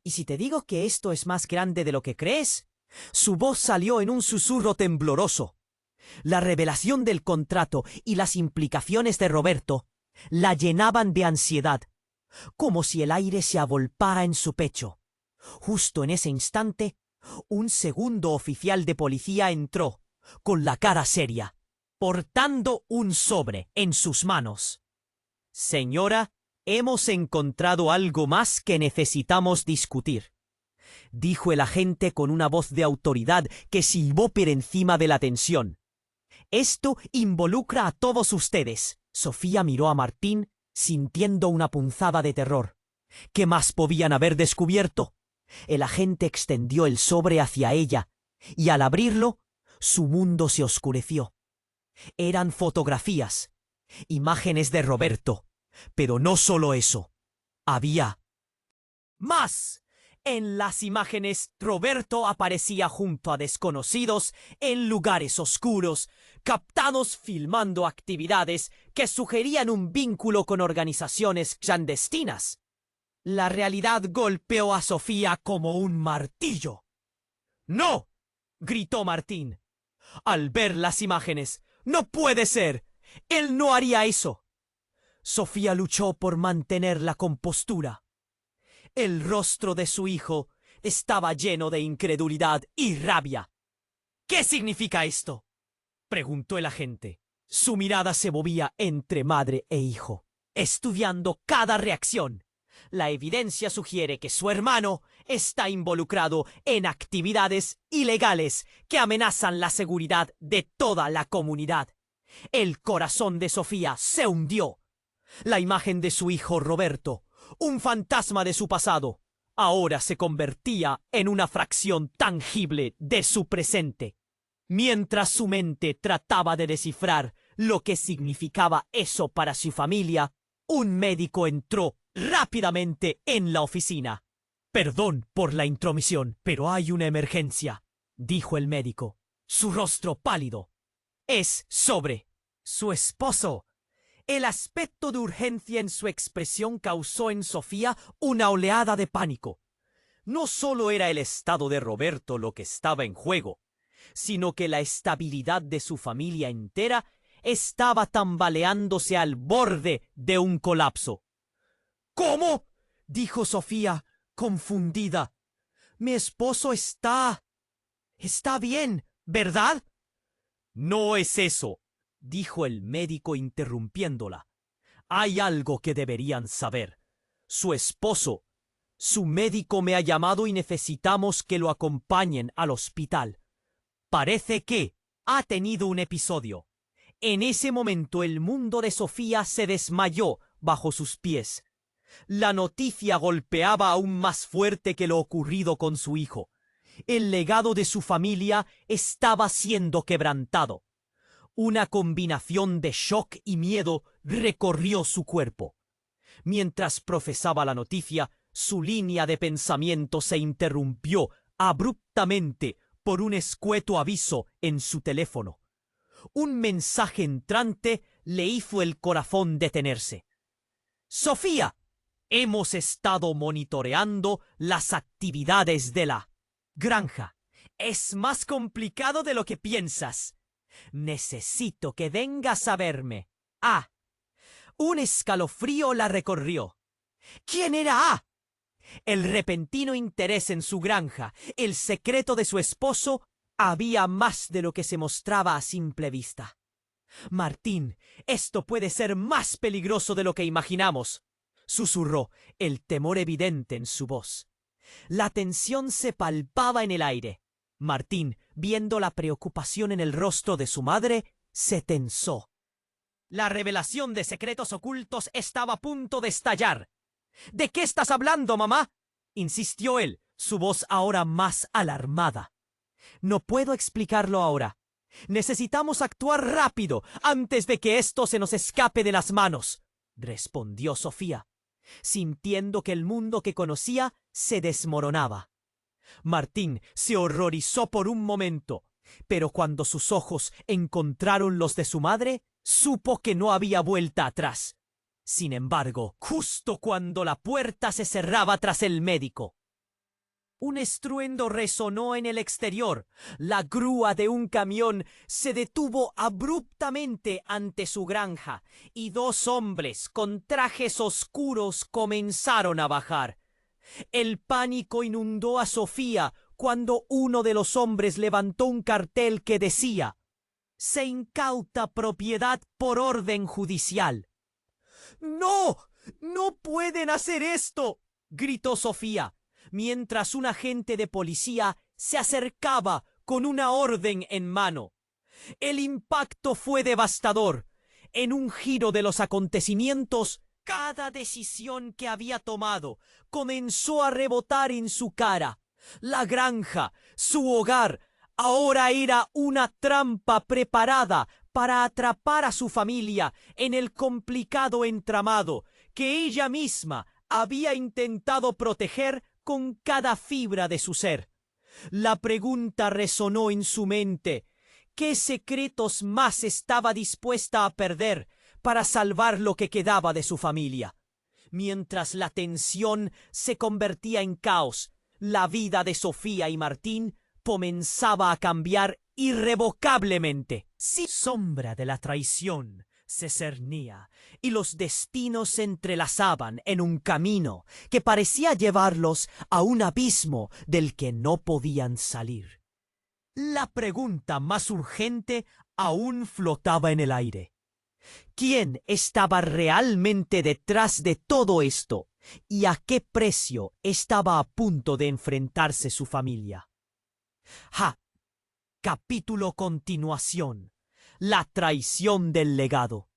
«¿Y si te digo que esto es más grande de lo que crees?». Su voz salió en un susurro tembloroso. La revelación del contrato y las implicaciones de Roberto la llenaban de ansiedad, como si el aire se agolpara en su pecho. Justo en ese instante, un segundo oficial de policía entró, con la cara seria, portando un sobre en sus manos. «Señora, hemos encontrado algo más que necesitamos discutir», dijo el agente con una voz de autoridad que silbó por encima de la tensión. «Esto involucra a todos ustedes». Sofía miró a Martín, sintiendo una punzada de terror. ¿Qué más podían haber descubierto? El agente extendió el sobre hacia ella, y al abrirlo, su mundo se oscureció. Eran fotografías, imágenes de Roberto, pero no solo eso. Había más. En las imágenes, Roberto aparecía junto a desconocidos en lugares oscuros, captados filmando actividades que sugerían un vínculo con organizaciones clandestinas. La realidad golpeó a Sofía como un martillo. «¡No!», gritó Martín. «Al ver las imágenes, no puede ser. Él no haría eso». Sofía luchó por mantener la compostura. El rostro de su hijo estaba lleno de incredulidad y rabia. «¿Qué significa esto?», preguntó el agente. Su mirada se movía entre madre e hijo, estudiando cada reacción. La evidencia sugiere que su hermano está involucrado en actividades ilegales que amenazan la seguridad de toda la comunidad. El corazón de Sofía se hundió. La imagen de su hijo Roberto, un fantasma de su pasado, ahora se convertía en una fracción tangible de su presente. Mientras su mente trataba de descifrar lo que significaba eso para su familia, un médico entró rápidamente en la oficina. «Perdón por la intromisión, pero hay una emergencia», dijo el médico, su rostro pálido. «Es sobre su esposo». El aspecto de urgencia en su expresión causó en Sofía una oleada de pánico. No solo era el estado de Roberto lo que estaba en juego, sino que la estabilidad de su familia entera estaba tambaleándose al borde de un colapso. «¿Cómo?», dijo Sofía, confundida. «Mi esposo está bien, ¿verdad?». «No es eso», dijo el médico interrumpiéndola. «Hay algo que deberían saber. Su médico me ha llamado y necesitamos que lo acompañen al hospital. Parece que ha tenido un episodio». En ese momento el mundo de Sofía se desmayó bajo sus pies. La noticia golpeaba aún más fuerte que lo ocurrido con su hijo. El legado de su familia estaba siendo quebrantado. Una combinación de shock y miedo recorrió su cuerpo. Mientras procesaba la noticia, su línea de pensamiento se interrumpió abruptamente por un escueto aviso en su teléfono. Un mensaje entrante le hizo el corazón detenerse. «Sofía, hemos estado monitoreando las actividades de la granja. Es más complicado de lo que piensas. Necesito que vengas a verme». «Ah». Un escalofrío la recorrió. ¿Quién era A? El repentino interés en su granja, el secreto de su esposo, había más de lo que se mostraba a simple vista. «Martín, esto puede ser más peligroso de lo que imaginamos», susurró, el temor evidente en su voz. La tensión se palpaba en el aire. Martín, viendo la preocupación en el rostro de su madre, se tensó. La revelación de secretos ocultos estaba a punto de estallar. «¿De qué estás hablando, mamá?», insistió él, su voz ahora más alarmada. «No puedo explicarlo ahora. Necesitamos actuar rápido antes de que esto se nos escape de las manos», respondió Sofía, sintiendo que el mundo que conocía se desmoronaba. Martín se horrorizó por un momento, pero cuando sus ojos encontraron los de su madre, supo que no había vuelta atrás. Sin embargo, justo cuando la puerta se cerraba tras el médico, Un estruendo resonó en el exterior. La grúa de un camión se detuvo abruptamente ante su granja y dos hombres con trajes oscuros comenzaron a bajar. El pánico inundó a Sofía cuando uno de los hombres levantó un cartel que decía: «Se incauta propiedad por orden judicial». «¡No! ¡No pueden hacer esto!», gritó Sofía, mientras un agente de policía se acercaba con una orden en mano. El impacto fue devastador. En un giro de los acontecimientos, cada decisión que había tomado comenzó a rebotar en su cara. La granja, su hogar, ahora era una trampa preparada para atrapar a su familia en el complicado entramado que ella misma había intentado proteger con cada fibra de su ser. La pregunta resonó en su mente: ¿qué secretos más estaba dispuesta a perder para salvar lo que quedaba de su familia? Mientras la tensión se convertía en caos, la vida de Sofía y Martín comenzaba a cambiar irrevocablemente. Si sombra de la traición se cernía y los destinos se entrelazaban en un camino que parecía llevarlos a un abismo del que no podían salir. La pregunta más urgente aún flotaba en el aire. ¿Quién estaba realmente detrás de todo esto y a qué precio estaba a punto de enfrentarse su familia? Capítulo continuación. La traición del legado.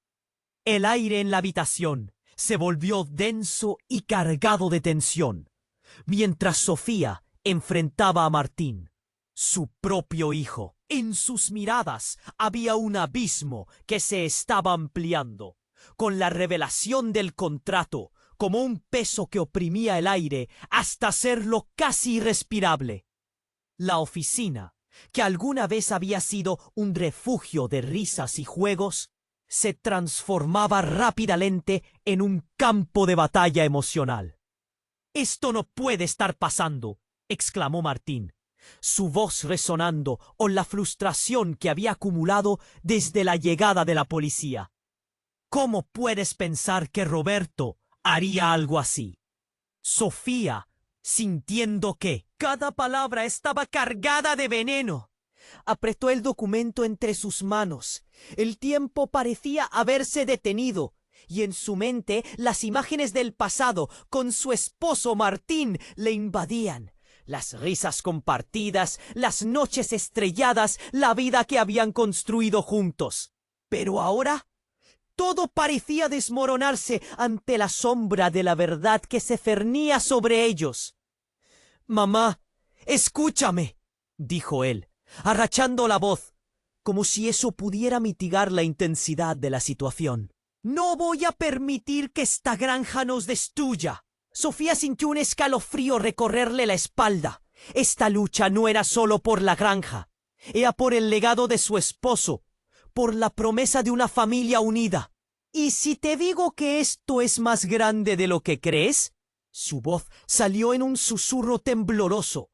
El aire en la habitación se volvió denso y cargado de tensión, mientras Sofía enfrentaba a Martín, su propio hijo. En sus miradas había un abismo que se estaba ampliando, con la revelación del contrato como un peso que oprimía el aire hasta hacerlo casi irrespirable. La oficina, que alguna vez había sido un refugio de risas y juegos, se transformaba rápidamente en un campo de batalla emocional. «Esto no puede estar pasando», exclamó Martín, su voz resonando con la frustración que había acumulado desde la llegada de la policía. «¿Cómo puedes pensar que Roberto haría algo así?». Sofía, sintiendo que cada palabra estaba cargada de veneno, apretó el documento entre sus manos. El tiempo parecía haberse detenido, y en su mente las imágenes del pasado con su esposo Martín le invadían. Las risas compartidas, las noches estrelladas, la vida que habían construido juntos. Pero ahora todo parecía desmoronarse ante la sombra de la verdad que se cernía sobre ellos. «Mamá, escúchame», dijo él, arrachando la voz, como si eso pudiera mitigar la intensidad de la situación. «No voy a permitir que esta granja nos destruya». Sofía sintió un escalofrío recorrerle la espalda. Esta lucha no era solo por la granja, era por el legado de su esposo, por la promesa de una familia unida. «¿Y si te digo que esto es más grande de lo que crees?». Su voz salió en un susurro tembloroso.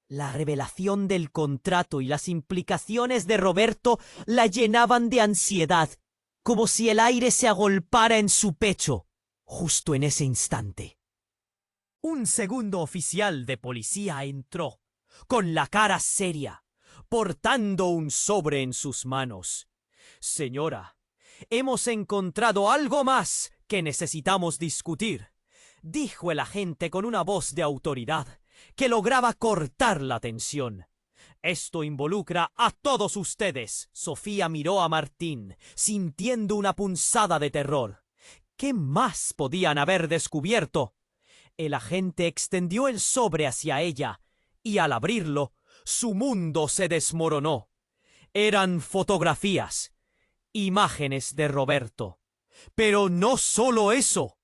La revelación del contrato y las implicaciones de Roberto la llenaban de ansiedad, como si el aire se agolpara en su pecho, justo en ese instante. Un segundo oficial de policía entró, con la cara seria, portando un sobre en sus manos. «Señora, hemos encontrado algo más que necesitamos discutir», dijo el agente con una voz de autoridad que lograba cortar la tensión. «Esto involucra a todos ustedes». Sofía miró a Martín, sintiendo una punzada de terror. ¿Qué más podían haber descubierto? El agente extendió el sobre hacia ella, y al abrirlo, su mundo se desmoronó. Eran fotografías, imágenes de Roberto. Pero no solo eso.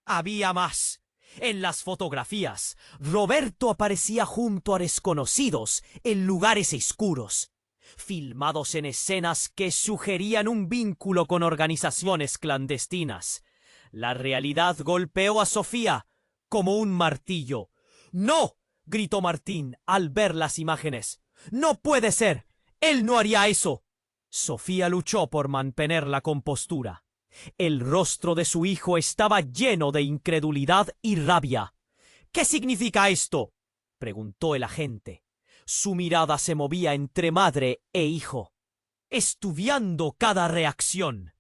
Había más. En las fotografías, Roberto aparecía junto a desconocidos en lugares oscuros, filmados en escenas que sugerían un vínculo con organizaciones clandestinas. La realidad golpeó a Sofía como un martillo. «¡No! gritó Martín al ver las imágenes. ¡No puede ser! ¡Él no haría eso! Sofía luchó por mantener la compostura. El rostro de su hijo estaba lleno de incredulidad y rabia. ¿Qué significa esto?, preguntó el agente. Su mirada se movía entre madre e hijo, estudiando cada reacción.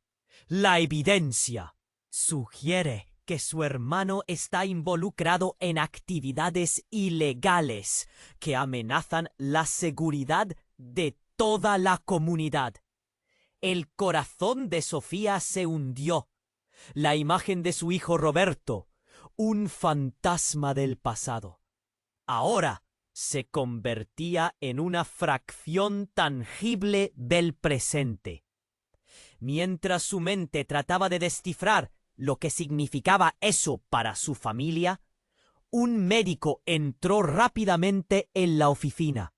La evidencia sugiere que su hermano está involucrado en actividades ilegales que amenazan la seguridad de toda la comunidad. El corazón de Sofía se hundió. La imagen de su hijo Roberto, un fantasma del pasado, ahora se convertía en una fracción tangible del presente. Mientras su mente trataba de descifrar lo que significaba eso para su familia, un médico entró rápidamente en la oficina.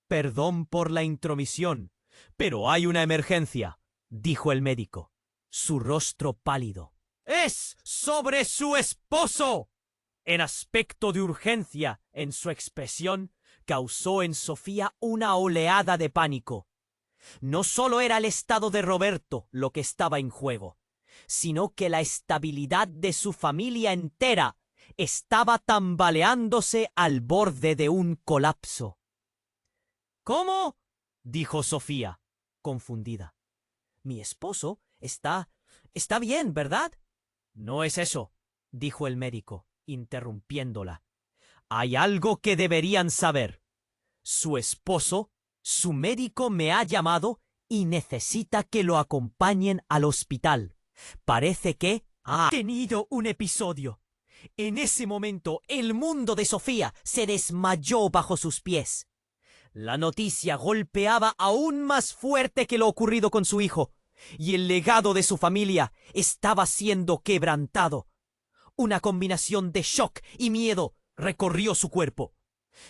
«Perdón por la intromisión, pero hay una emergencia», dijo el médico, su rostro pálido. «¡Es sobre su esposo!». El aspecto de urgencia en su expresión causó en Sofía una oleada de pánico. No solo era el estado de Roberto lo que estaba en juego, sino que la estabilidad de su familia entera estaba tambaleándose al borde de un colapso. «¿Cómo?», dijo Sofía, confundida. «Mi esposo está bien, ¿verdad?». «No es eso», dijo el médico, interrumpiéndola. «Hay algo que deberían saber. Su esposo, su médico me ha llamado y necesita que lo acompañen al hospital. Parece que ha tenido un episodio». En ese momento, el mundo de Sofía se desmayó bajo sus pies. La noticia golpeaba aún más fuerte que lo ocurrido con su hijo, y el legado de su familia estaba siendo quebrantado. Una combinación de shock y miedo recorrió su cuerpo.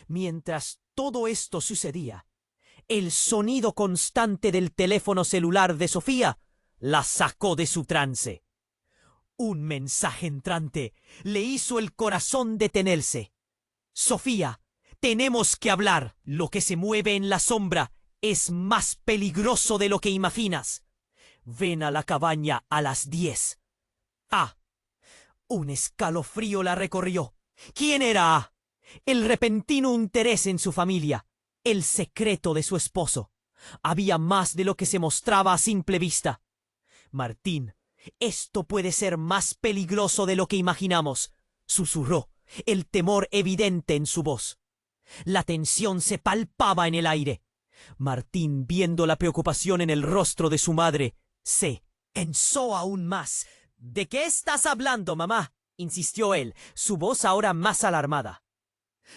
Mientras todo esto sucedía, el sonido constante del teléfono celular de Sofía la sacó de su trance. Un mensaje entrante le hizo el corazón detenerse. «Sofía, tenemos que hablar. Lo que se mueve en la sombra es más peligroso de lo que imaginas. Ven a la cabaña a las 10. «Ah». Un escalofrío la recorrió. ¿Quién era A? El repentino interés en su familia, el secreto de su esposo. Había más de lo que se mostraba a simple vista. «Martín, esto puede ser más peligroso de lo que imaginamos», susurró, el temor evidente en su voz. La tensión se palpaba en el aire. Martín, viendo la preocupación en el rostro de su madre, se tensó aún más. «¿De qué estás hablando, mamá?», insistió él, su voz ahora más alarmada.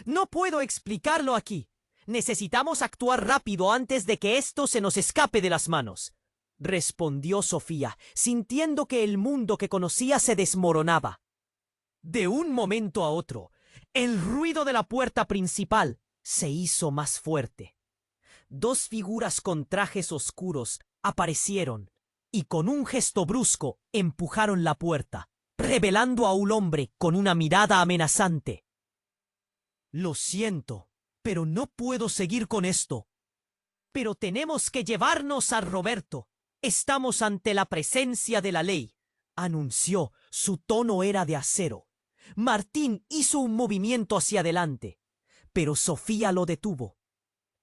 «No puedo explicarlo aquí. Necesitamos actuar rápido antes de que esto se nos escape de las manos», respondió Sofía, sintiendo que el mundo que conocía se desmoronaba. De un momento a otro, el ruido de la puerta principal se hizo más fuerte. Dos figuras con trajes oscuros aparecieron y con un gesto brusco empujaron la puerta, revelando a un hombre con una mirada amenazante. «Lo siento, pero no puedo seguir con esto». «Pero tenemos que llevarnos a Roberto. Estamos ante la presencia de la ley», anunció. Su tono era de acero. Martín hizo un movimiento hacia adelante, pero Sofía lo detuvo.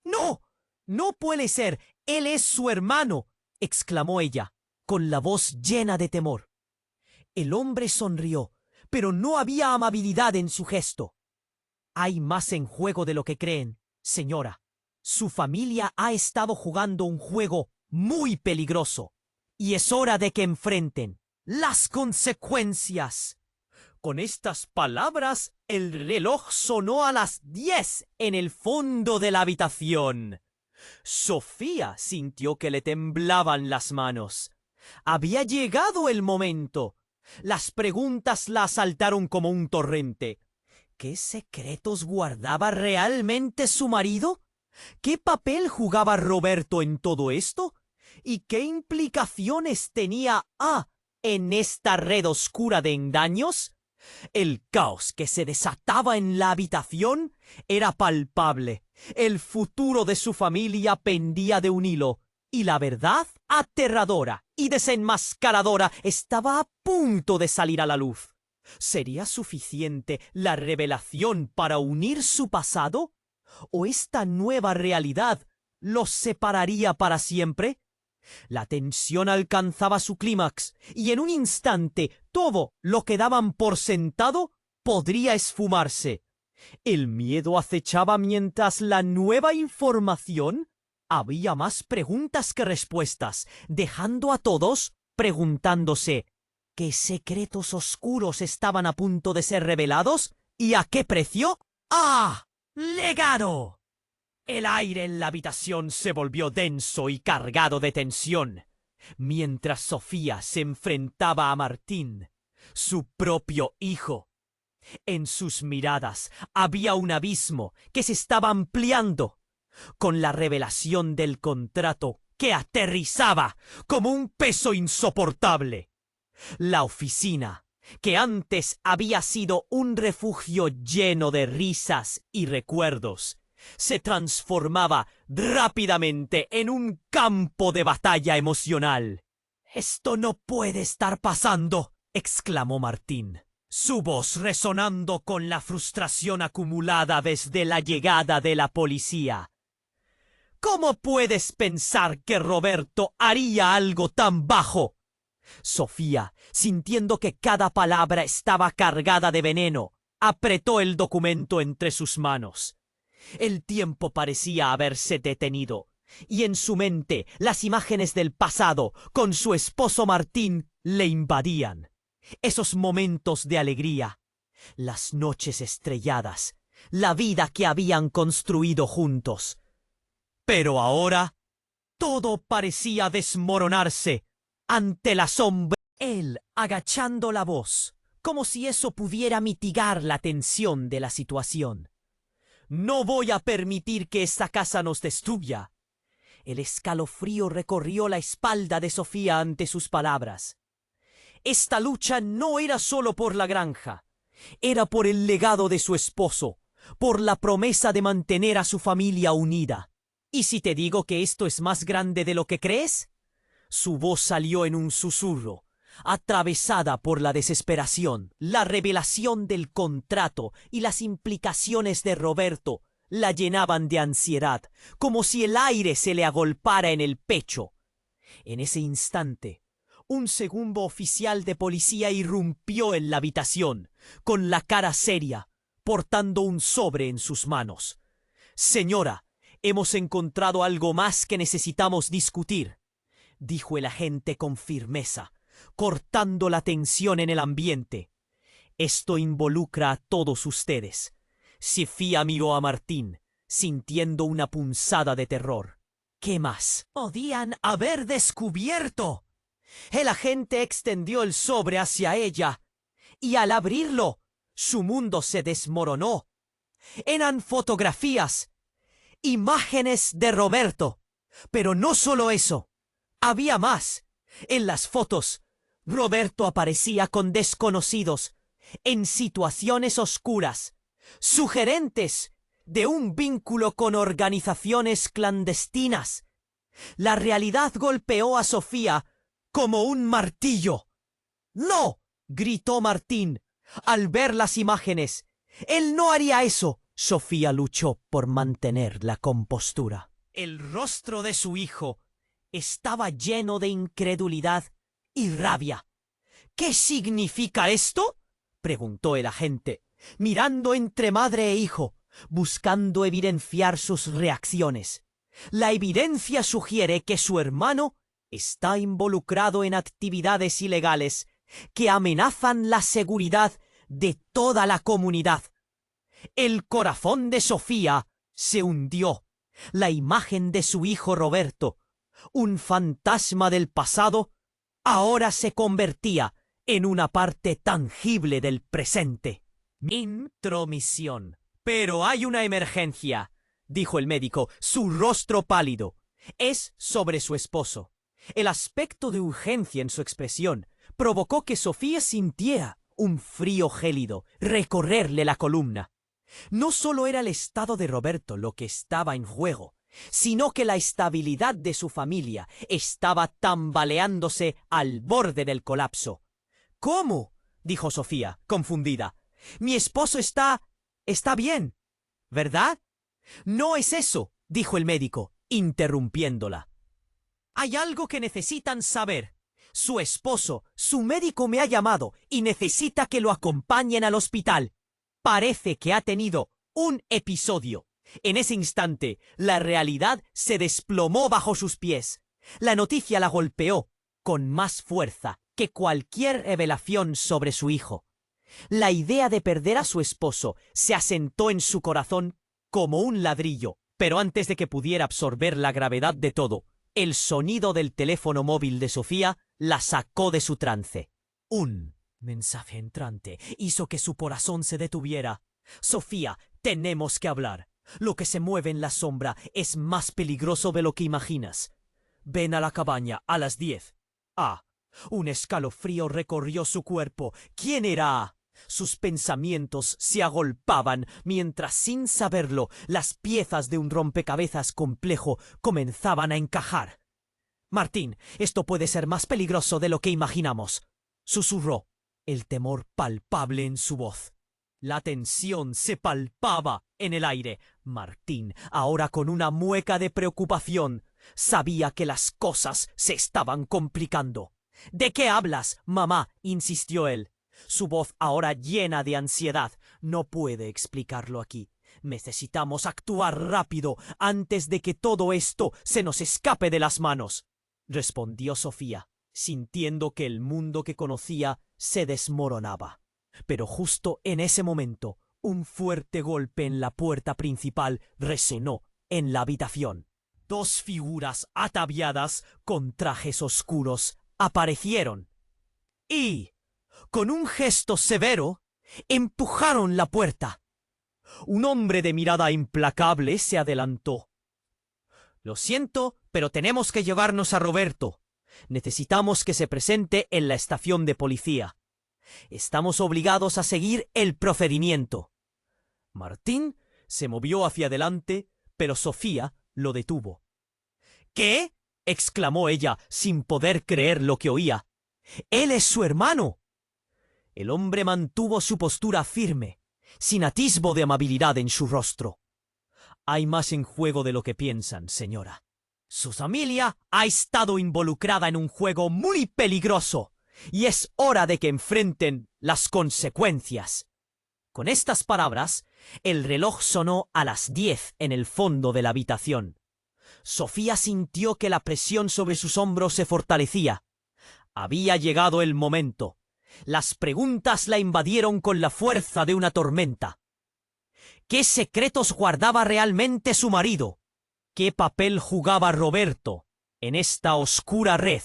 «¡No! ¡No puede ser! ¡Él es su hermano!», exclamó ella, con la voz llena de temor. El hombre sonrió, pero no había amabilidad en su gesto. «Hay más en juego de lo que creen, señora. Su familia ha estado jugando un juego muy peligroso, y es hora de que enfrenten las consecuencias». Con estas palabras, el reloj sonó a las 10 en el fondo de la habitación. Sofía sintió que le temblaban las manos. Había llegado el momento. Las preguntas la asaltaron como un torrente. ¿Qué secretos guardaba realmente su marido? ¿Qué papel jugaba Roberto en todo esto? ¿Y qué implicaciones tenía A en esta red oscura de engaños? El caos que se desataba en la habitación era palpable. El futuro de su familia pendía de un hilo, y la verdad, aterradora y desenmascaradora, estaba a punto de salir a la luz. ¿Sería suficiente la revelación para unir su pasado? ¿O esta nueva realidad los separaría para siempre? La tensión alcanzaba su clímax, y en un instante todo lo que daban por sentado podría esfumarse. El miedo acechaba mientras la nueva información. Había más preguntas que respuestas, dejando a todos preguntándose ¿qué secretos oscuros estaban a punto de ser revelados? ¿Y a qué precio? ¡Ah! ¡Legado! El aire en la habitación se volvió denso y cargado de tensión, mientras Sofía se enfrentaba a Martín, su propio hijo. En sus miradas había un abismo que se estaba ampliando, con la revelación del contrato que aterrizaba como un peso insoportable. La oficina, que antes había sido un refugio lleno de risas y recuerdos, se transformaba rápidamente en un campo de batalla emocional. «¡Esto no puede estar pasando!», exclamó Martín, su voz resonando con la frustración acumulada desde la llegada de la policía. «¿Cómo puedes pensar que Roberto haría algo tan bajo?». Sofía, sintiendo que cada palabra estaba cargada de veneno, apretó el documento entre sus manos. El tiempo parecía haberse detenido, y en su mente las imágenes del pasado con su esposo Martín le invadían. Esos momentos de alegría, las noches estrelladas, la vida que habían construido juntos. Pero ahora todo parecía desmoronarse ante la sombra. Él agachando la voz, como si eso pudiera mitigar la tensión de la situación. «No voy a permitir que esta casa nos destruya». El escalofrío recorrió la espalda de Sofía ante sus palabras. Esta lucha no era solo por la granja, era por el legado de su esposo, por la promesa de mantener a su familia unida. ¿Y si te digo que esto es más grande de lo que crees? Su voz salió en un susurro, atravesada por la desesperación. La revelación del contrato y las implicaciones de Roberto la llenaban de ansiedad, como si el aire se le agolpara en el pecho. En ese instante, un segundo oficial de policía irrumpió en la habitación, con la cara seria, portando un sobre en sus manos. «Señora, hemos encontrado algo más que necesitamos discutir», dijo el agente con firmeza, cortando la tensión en el ambiente. «Esto involucra a todos ustedes». Sofía miró a Martín, sintiendo una punzada de terror. ¿Qué más podían haber descubierto? El agente extendió el sobre hacia ella, y al abrirlo, su mundo se desmoronó. Eran fotografías, imágenes de Roberto. Pero no solo eso, había más. En las fotos, Roberto aparecía con desconocidos, en situaciones oscuras, sugerentes de un vínculo con organizaciones clandestinas. La realidad golpeó a Sofía como un martillo. «¡No!», gritó Martín al ver las imágenes. «Él no haría eso». Sofía luchó por mantener la compostura. El rostro de su hijo estaba lleno de incredulidad y rabia. «¿Qué significa esto?», preguntó el agente, mirando entre madre e hijo, buscando evidenciar sus reacciones. «La evidencia sugiere que su hermano está involucrado en actividades ilegales que amenazan la seguridad de toda la comunidad». El corazón de Sofía se hundió. La imagen de su hijo Roberto, un fantasma del pasado, ahora se convertía en una parte tangible del presente. «Intromisión. Pero hay una emergencia», dijo el médico, su rostro pálido. «Es sobre su esposo». El aspecto de urgencia en su expresión provocó que Sofía sintiera un frío gélido recorrerle la columna. No solo era el estado de Roberto lo que estaba en juego, sino que la estabilidad de su familia estaba tambaleándose al borde del colapso. ¿Cómo? Dijo Sofía, confundida. Mi esposo está bien, ¿verdad? No es eso, dijo el médico, interrumpiéndola. Hay algo que necesitan saber. Su esposo, su médico me ha llamado y necesita que lo acompañen al hospital. Parece que ha tenido un episodio. En ese instante, la realidad se desplomó bajo sus pies. La noticia la golpeó con más fuerza que cualquier revelación sobre su hijo. La idea de perder a su esposo se asentó en su corazón como un ladrillo, pero antes de que pudiera absorber la gravedad de todo, el sonido del teléfono móvil de Sofía la sacó de su trance. Un mensaje entrante hizo que su corazón se detuviera. Sofía, tenemos que hablar. Lo que se mueve en la sombra es más peligroso de lo que imaginas. Ven a la cabaña a las 10. Un escalofrío recorrió su cuerpo. ¿Quién era A? Sus pensamientos se agolpaban mientras, sin saberlo, las piezas de un rompecabezas complejo comenzaban a encajar. Martín, esto puede ser más peligroso de lo que imaginamos, susurró, el temor palpable en su voz. La tensión se palpaba en el aire. Martín, ahora con una mueca de preocupación, sabía que las cosas se estaban complicando. ¿De qué hablas, mamá?, insistió él, su voz ahora llena de ansiedad. No puede explicarlo aquí. Necesitamos actuar rápido antes de que todo esto se nos escape de las manos, respondió Sofía, sintiendo que el mundo que conocía se desmoronaba. Pero justo en ese momento, un fuerte golpe en la puerta principal resonó en la habitación. Dos figuras ataviadas con trajes oscuros aparecieron y, con un gesto severo, empujaron la puerta. Un hombre de mirada implacable se adelantó. Lo siento, pero tenemos que llevarnos a Roberto. Necesitamos que se presente en la estación de policía. Estamos obligados a seguir el procedimiento. Martín se movió hacia adelante, pero Sofía lo detuvo. ¿Qué?, exclamó ella sin poder creer lo que oía. ¡Él es su hermano! El hombre mantuvo su postura firme, sin atisbo de amabilidad en su rostro. Hay más en juego de lo que piensan, señora. Su familia ha estado involucrada en un juego muy peligroso, y es hora de que enfrenten las consecuencias. Con estas palabras, el reloj sonó a las 10 en el fondo de la habitación. Sofía sintió que la presión sobre sus hombros se fortalecía. Había llegado el momento. Las preguntas la invadieron con la fuerza de una tormenta. ¿Qué secretos guardaba realmente su marido? ¿Qué papel jugaba Roberto en esta oscura red?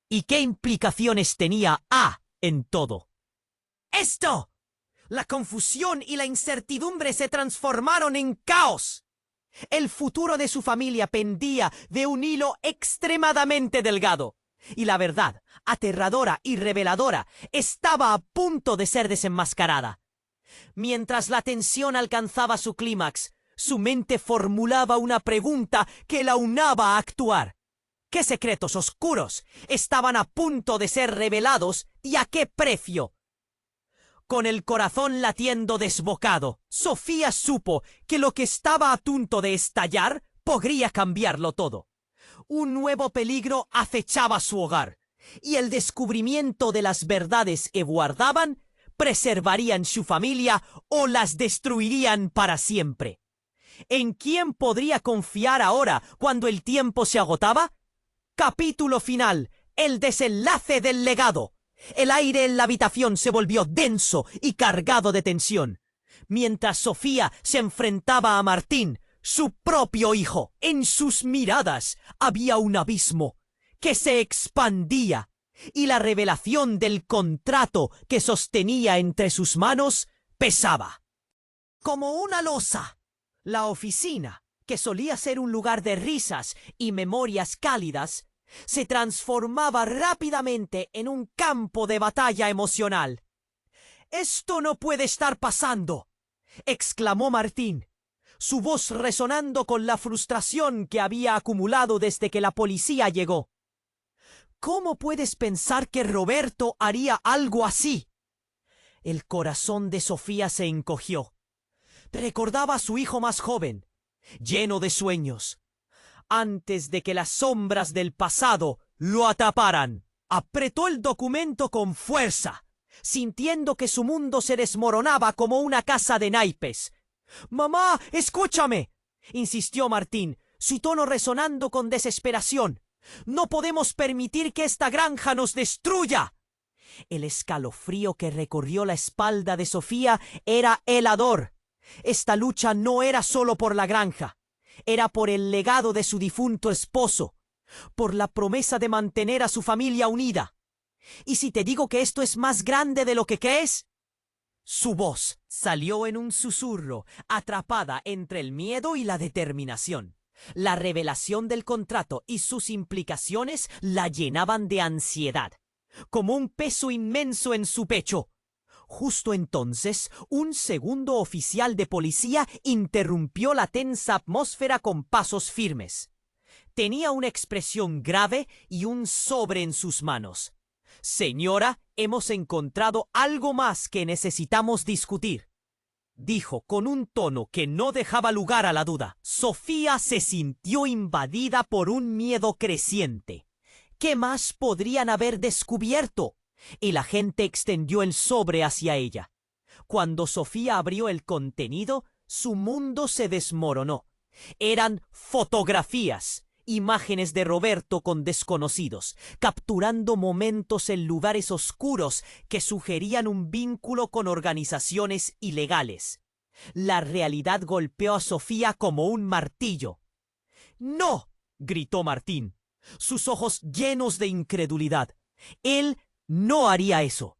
¿Y qué implicaciones tenía A en todo? ¡Esto! La confusión y la incertidumbre se transformaron en caos. El futuro de su familia pendía de un hilo extremadamente delgado. Y la verdad, aterradora y reveladora, estaba a punto de ser desenmascarada. Mientras la tensión alcanzaba su clímax, su mente formulaba una pregunta que la unaba a actuar. ¿Qué secretos oscuros estaban a punto de ser revelados y a qué precio? Con el corazón latiendo desbocado, Sofía supo que lo que estaba a punto de estallar podría cambiarlo todo. Un nuevo peligro acechaba su hogar, y el descubrimiento de las verdades que guardaban preservarían su familia o las destruirían para siempre. ¿En quién podría confiar ahora cuando el tiempo se agotaba? Capítulo final. El desenlace del legado. El aire en la habitación se volvió denso y cargado de tensión. Mientras Sofía se enfrentaba a Martín, su propio hijo, en sus miradas había un abismo que se expandía, y la revelación del contrato que sostenía entre sus manos pesaba. Como una losa, la oficina, que solía ser un lugar de risas y memorias cálidas, se transformaba rápidamente en un campo de batalla emocional. «Esto no puede estar pasando», exclamó Martín, su voz resonando con la frustración que había acumulado desde que la policía llegó. «¿Cómo puedes pensar que Roberto haría algo así?» El corazón de Sofía se encogió. Recordaba a su hijo más joven, lleno de sueños. Antes de que las sombras del pasado lo atraparan, apretó el documento con fuerza, sintiendo que su mundo se desmoronaba como una casa de naipes. «Mamá, escúchame», insistió Martín, su tono resonando con desesperación. «No podemos permitir que esta granja nos destruya». El escalofrío que recorrió la espalda de Sofía era helador. Esta lucha no era solo por la granja, era por el legado de su difunto esposo, por la promesa de mantener a su familia unida. ¿Y si te digo que esto es más grande de lo que crees? Su voz salió en un susurro, atrapada entre el miedo y la determinación. La revelación del contrato y sus implicaciones la llenaban de ansiedad, como un peso inmenso en su pecho. Justo entonces, un segundo oficial de policía interrumpió la tensa atmósfera con pasos firmes. Tenía una expresión grave y un sobre en sus manos. «Señora, hemos encontrado algo más que necesitamos discutir», dijo con un tono que no dejaba lugar a la duda. Sofía se sintió invadida por un miedo creciente. ¿Qué más podrían haber descubierto? El agente extendió el sobre hacia ella. Cuando Sofía abrió el contenido, su mundo se desmoronó. Eran fotografías, imágenes de Roberto con desconocidos, capturando momentos en lugares oscuros que sugerían un vínculo con organizaciones ilegales. La realidad golpeó a Sofía como un martillo. «¡No!», gritó Martín, sus ojos llenos de incredulidad. Él no haría eso.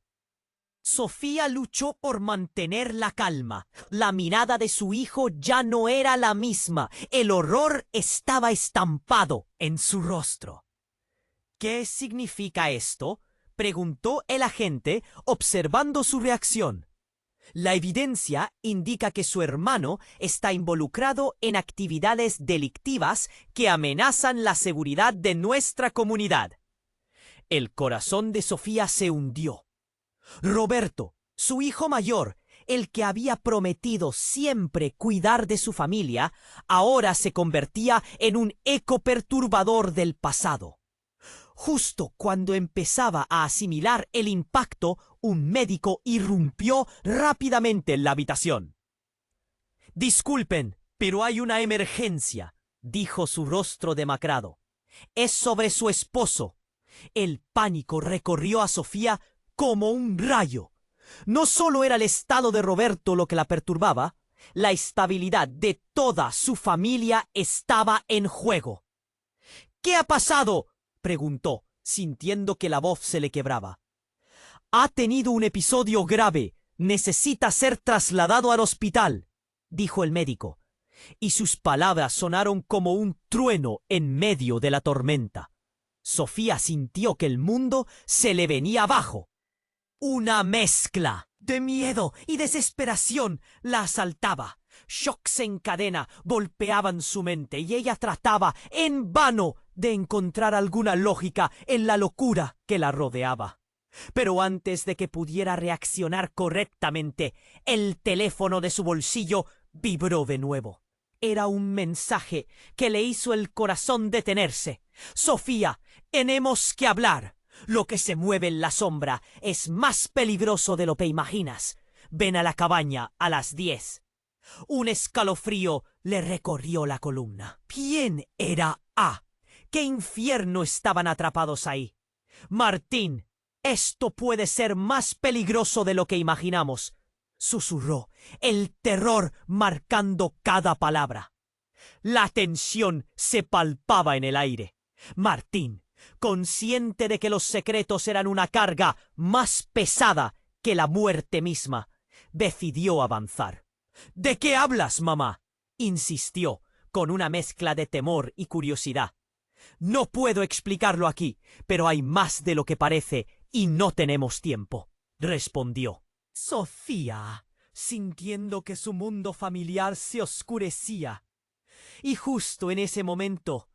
Sofía luchó por mantener la calma. La mirada de su hijo ya no era la misma. El horror estaba estampado en su rostro. «¿Qué significa esto?», preguntó el agente, observando su reacción. «La evidencia indica que su hermano está involucrado en actividades delictivas que amenazan la seguridad de nuestra comunidad». El corazón de Sofía se hundió. Roberto, su hijo mayor, el que había prometido siempre cuidar de su familia, ahora se convertía en un eco perturbador del pasado. Justo cuando empezaba a asimilar el impacto, un médico irrumpió rápidamente en la habitación. «Disculpen, pero hay una emergencia», dijo su rostro demacrado. «Es sobre su esposo». El pánico recorrió a Sofía como un rayo. No solo era el estado de Roberto lo que la perturbaba, la estabilidad de toda su familia estaba en juego. «¿Qué ha pasado?», preguntó, sintiendo que la voz se le quebraba. «Ha tenido un episodio grave. Necesita ser trasladado al hospital», dijo el médico, y sus palabras sonaron como un trueno en medio de la tormenta. Sofía sintió que el mundo se le venía abajo. Una mezcla de miedo y desesperación la asaltaba. Shocks en cadena golpeaban su mente y ella trataba en vano de encontrar alguna lógica en la locura que la rodeaba. Pero antes de que pudiera reaccionar correctamente, el teléfono de su bolsillo vibró de nuevo. Era un mensaje que le hizo el corazón detenerse. «Sofía, tenemos que hablar. Lo que se mueve en la sombra es más peligroso de lo que imaginas. Ven a la cabaña a las 10. Un escalofrío le recorrió la columna. ¿Quién era A? ¿Qué infierno estaban atrapados ahí? «Martín, esto puede ser más peligroso de lo que imaginamos», susurró, el terror marcando cada palabra. La tensión se palpaba en el aire. Martín, consciente de que los secretos eran una carga más pesada que la muerte misma, decidió avanzar. «¿De qué hablas, mamá?», insistió, con una mezcla de temor y curiosidad. «No puedo explicarlo aquí, pero hay más de lo que parece y no tenemos tiempo», respondió. Sofía, sintiendo que su mundo familiar se oscurecía. Y justo en ese momento,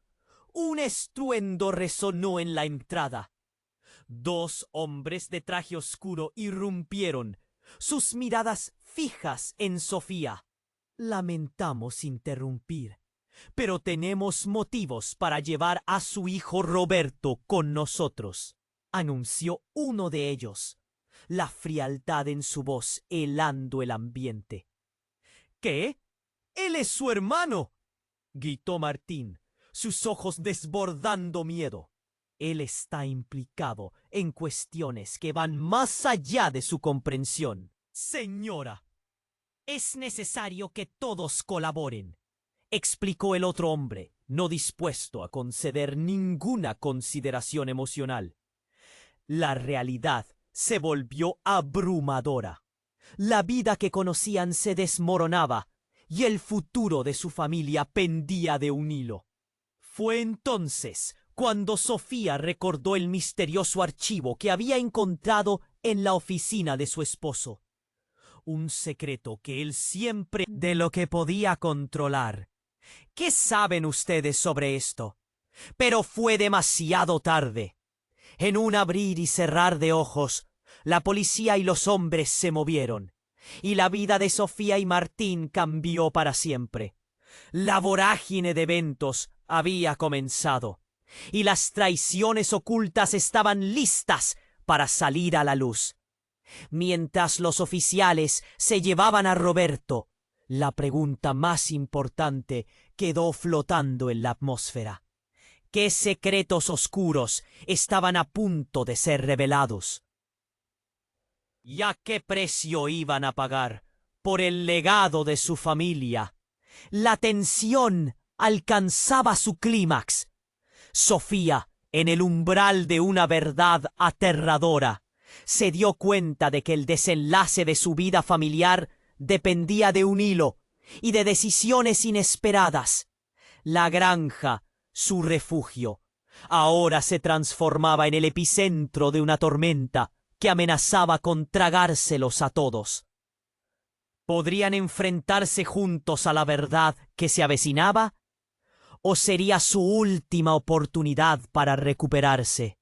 un estruendo resonó en la entrada. 2 hombres de traje oscuro irrumpieron, sus miradas fijas en Sofía. Lamentamos interrumpir, pero tenemos motivos para llevar a su hijo Roberto con nosotros, anunció uno de ellos, la frialdad en su voz helando el ambiente. ¿Qué? ¡Él es su hermano!, gritó Martín, sus ojos desbordando miedo. Él está implicado en cuestiones que van más allá de su comprensión. Señora, es necesario que todos colaboren, explicó el otro hombre, no dispuesto a conceder ninguna consideración emocional. La realidad se volvió abrumadora. La vida que conocían se desmoronaba y el futuro de su familia pendía de un hilo. Fue entonces cuando Sofía recordó el misterioso archivo que había encontrado en la oficina de su esposo. Un secreto que él siempre de lo que podía controlar. ¿Qué saben ustedes sobre esto? Pero fue demasiado tarde. En un abrir y cerrar de ojos, la policía y los hombres se movieron, y la vida de Sofía y Martín cambió para siempre. La vorágine de eventos había comenzado, y las traiciones ocultas estaban listas para salir a la luz. Mientras los oficiales se llevaban a Roberto, la pregunta más importante quedó flotando en la atmósfera. ¿Qué secretos oscuros estaban a punto de ser revelados? ¿Y a qué precio iban a pagar por el legado de su familia? La tensión alcanzaba su clímax. Sofía, en el umbral de una verdad aterradora, se dio cuenta de que el desenlace de su vida familiar dependía de un hilo y de decisiones inesperadas. La granja, su refugio, ahora se transformaba en el epicentro de una tormenta que amenazaba con tragárselos a todos. ¿Podrían enfrentarse juntos a la verdad que se avecinaba? ¿O sería su última oportunidad para recuperarse?